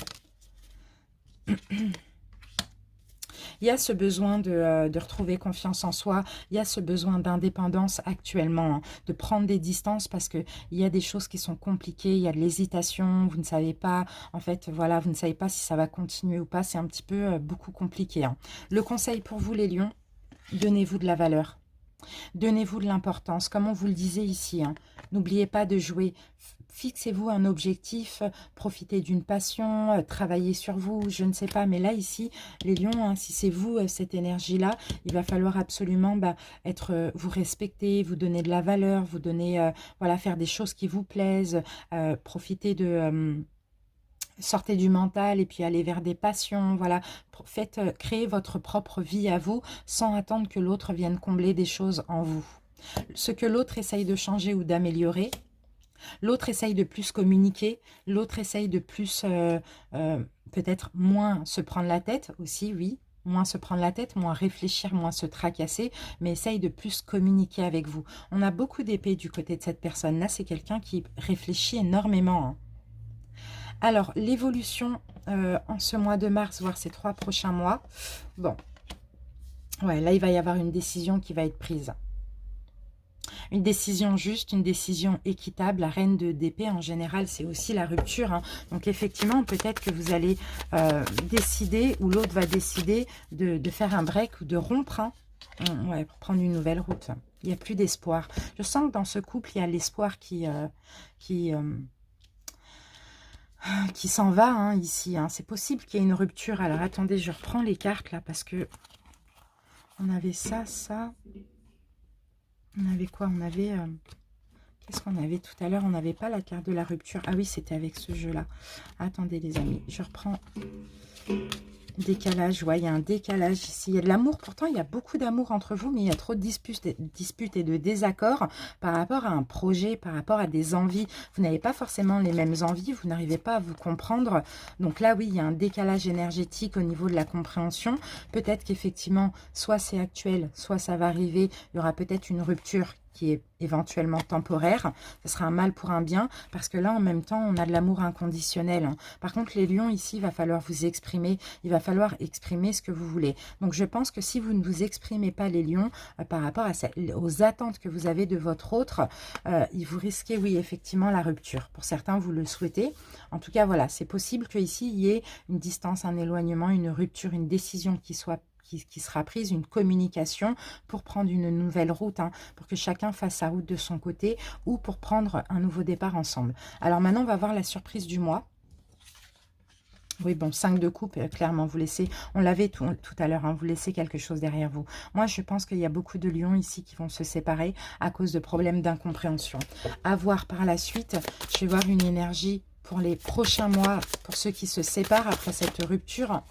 Il y a ce besoin de retrouver confiance en soi. Il y a ce besoin d'indépendance actuellement, hein, de prendre des distances parce qu'il y a des choses qui sont compliquées. Il y a de l'hésitation. Vous ne savez pas, en fait, voilà, vous ne savez pas si ça va continuer ou pas. C'est un petit peu beaucoup compliqué. Hein. Le conseil pour vous, les lions, donnez-vous de la valeur. Donnez-vous de l'importance, comme on vous le disait ici. Hein. N'oubliez pas de jouer. Fixez-vous un objectif, profitez d'une passion, travaillez sur vous, je ne sais pas. Mais là, ici, les lions, hein, si c'est vous, cette énergie-là, il va falloir absolument vous respecter, vous donner de la valeur, vous donner, voilà, faire des choses qui vous plaisent, profiter de... sortez du mental et puis allez vers des passions, voilà. Faites créer votre propre vie à vous sans attendre que l'autre vienne combler des choses en vous. Ce que l'autre essaye de changer ou d'améliorer, l'autre essaye de plus communiquer, l'autre essaye de plus, peut-être moins se prendre la tête aussi, oui, moins se prendre la tête, moins réfléchir, moins se tracasser, mais essaye de plus communiquer avec vous. On a beaucoup d'épées du côté de cette personne-là, c'est quelqu'un qui réfléchit énormément, hein. Alors, l'évolution en ce mois de mars, voire ces 3 prochains mois. Bon, ouais, là, il va y avoir une décision qui va être prise. Une décision juste, une décision équitable. La reine d'épée, en général, c'est aussi la rupture. Hein. Donc, effectivement, peut-être que vous allez décider, ou l'autre va décider de faire un break ou de rompre, hein, ouais, pour prendre une nouvelle route. Il n'y a plus d'espoir. Je sens que dans ce couple, il y a l'espoir qui s'en va, hein, ici. Hein. C'est possible qu'il y ait une rupture. Alors, attendez, je reprends les cartes, là, parce que on avait ça. On avait quoi? On avait... qu'est-ce qu'on avait tout à l'heure? On n'avait pas la carte de la rupture. Ah oui, c'était avec ce jeu-là. Attendez, les amis, je reprends Décalage, ouais, il y a un décalage ici. Il y a de l'amour, pourtant il y a beaucoup d'amour entre vous, mais il y a trop de disputes et de désaccords par rapport à un projet, par rapport à des envies. Vous n'avez pas forcément les mêmes envies, vous n'arrivez pas à vous comprendre. Donc là, oui, il y a un décalage énergétique au niveau de la compréhension. Peut-être qu'effectivement, soit c'est actuel, soit ça va arriver. Il y aura peut-être une rupture qui est éventuellement temporaire. Ce sera un mal pour un bien, parce que là, en même temps, on a de l'amour inconditionnel, hein. Par contre, les lions, ici, il va falloir vous exprimer. Il va falloir exprimer ce que vous voulez. Donc, je pense que si vous ne vous exprimez pas, les lions, par rapport à aux attentes que vous avez de votre autre, vous risquez, oui, effectivement, la rupture. Pour certains, vous le souhaitez. En tout cas, voilà, c'est possible qu'ici, il y ait une distance, un éloignement, une rupture, une décision qui sera prise, une communication pour prendre une nouvelle route, hein, pour que chacun fasse sa route de son côté ou pour prendre un nouveau départ ensemble. Alors maintenant, on va voir la surprise du mois. Oui, bon, 5 de coupe, clairement, vous laissez, on l'avait tout à l'heure, hein, vous laissez quelque chose derrière vous. Moi, je pense qu'il y a beaucoup de lions ici qui vont se séparer à cause de problèmes d'incompréhension. À voir par la suite, je vais voir une énergie pour les prochains mois, pour ceux qui se séparent après cette rupture.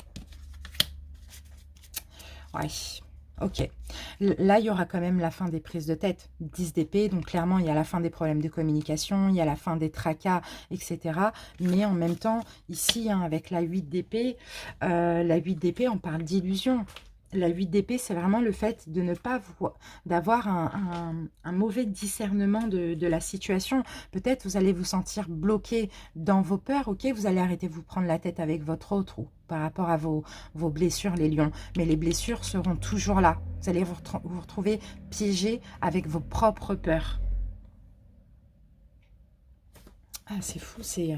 Ouais, ok. Là, il y aura quand même la fin des prises de tête. 10 d'épée, donc clairement, il y a la fin des problèmes de communication, il y a la fin des tracas, etc. Mais en même temps, ici, hein, avec la 8 d'épée, on parle d'illusion. La 8 d'épée, c'est vraiment le fait de ne pas d'avoir un mauvais discernement de la situation. Peut-être vous allez vous sentir bloqué dans vos peurs, ok, vous allez arrêter de vous prendre la tête avec votre autre ou par rapport à vos blessures, les lions. Mais les blessures seront toujours là. Vous allez vous retrouver piégé avec vos propres peurs. Ah, c'est fou, c'est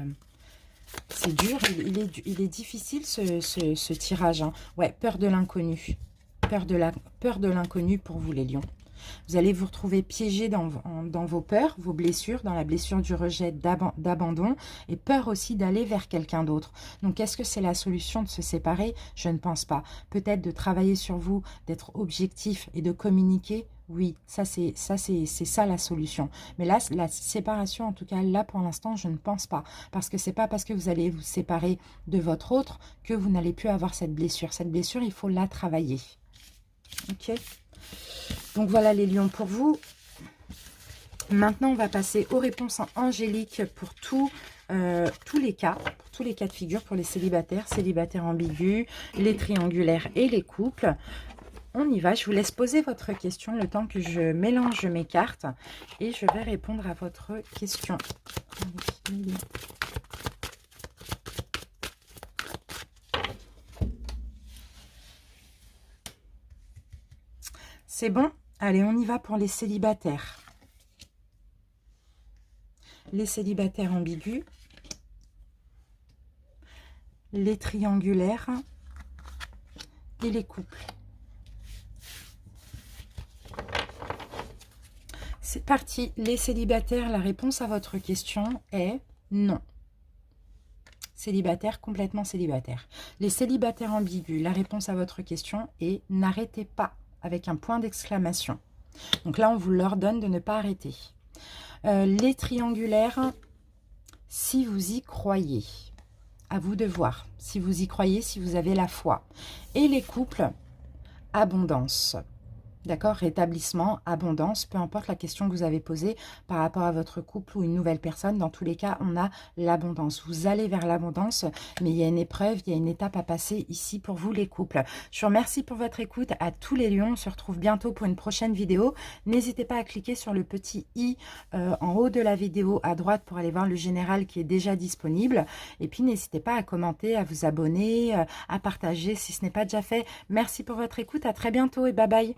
dur, il est difficile ce tirage, hein. Ouais, peur de l'inconnu. Peur de l'inconnu pour vous, les lions. Vous allez vous retrouver piégé dans vos peurs, vos blessures, dans la blessure du rejet, d'abandon, et peur aussi d'aller vers quelqu'un d'autre. Donc, est-ce que c'est la solution de se séparer? Je ne pense pas. Peut-être de travailler sur vous, d'être objectif et de communiquer. Oui, c'est ça la solution. Mais là, la séparation, en tout cas, là, pour l'instant, je ne pense pas. Parce que c'est pas parce que vous allez vous séparer de votre autre que vous n'allez plus avoir cette blessure. Cette blessure, il faut la travailler. Ok? Donc voilà les lions pour vous. Maintenant, on va passer aux réponses angéliques pour tous les cas, de figure, pour les célibataires ambigus, les triangulaires et les couples. On y va, je vous laisse poser votre question le temps que je mélange mes cartes et je vais répondre à votre question. C'est bon? Allez, on y va pour les célibataires. Les célibataires ambigus, les triangulaires et les couples. C'est parti, les célibataires, la réponse à votre question est non. Célibataire, complètement célibataire. Les célibataires ambigus, la réponse à votre question est n'arrêtez pas, avec un point d'exclamation. Donc là, on vous l'ordonne de ne pas arrêter. Les triangulaires, si vous y croyez, à vous de voir. Si vous y croyez, si vous avez la foi. Et les couples, abondance. D'accord? Rétablissement, abondance, peu importe la question que vous avez posée par rapport à votre couple ou une nouvelle personne. Dans tous les cas, on a l'abondance. Vous allez vers l'abondance, mais il y a une épreuve, il y a une étape à passer ici pour vous les couples. Je vous remercie pour votre écoute à tous les lions. On se retrouve bientôt pour une prochaine vidéo. N'hésitez pas à cliquer sur le petit i en haut de la vidéo à droite pour aller voir le général qui est déjà disponible. Et puis, n'hésitez pas à commenter, à vous abonner, à partager si ce n'est pas déjà fait. Merci pour votre écoute. À très bientôt et bye bye.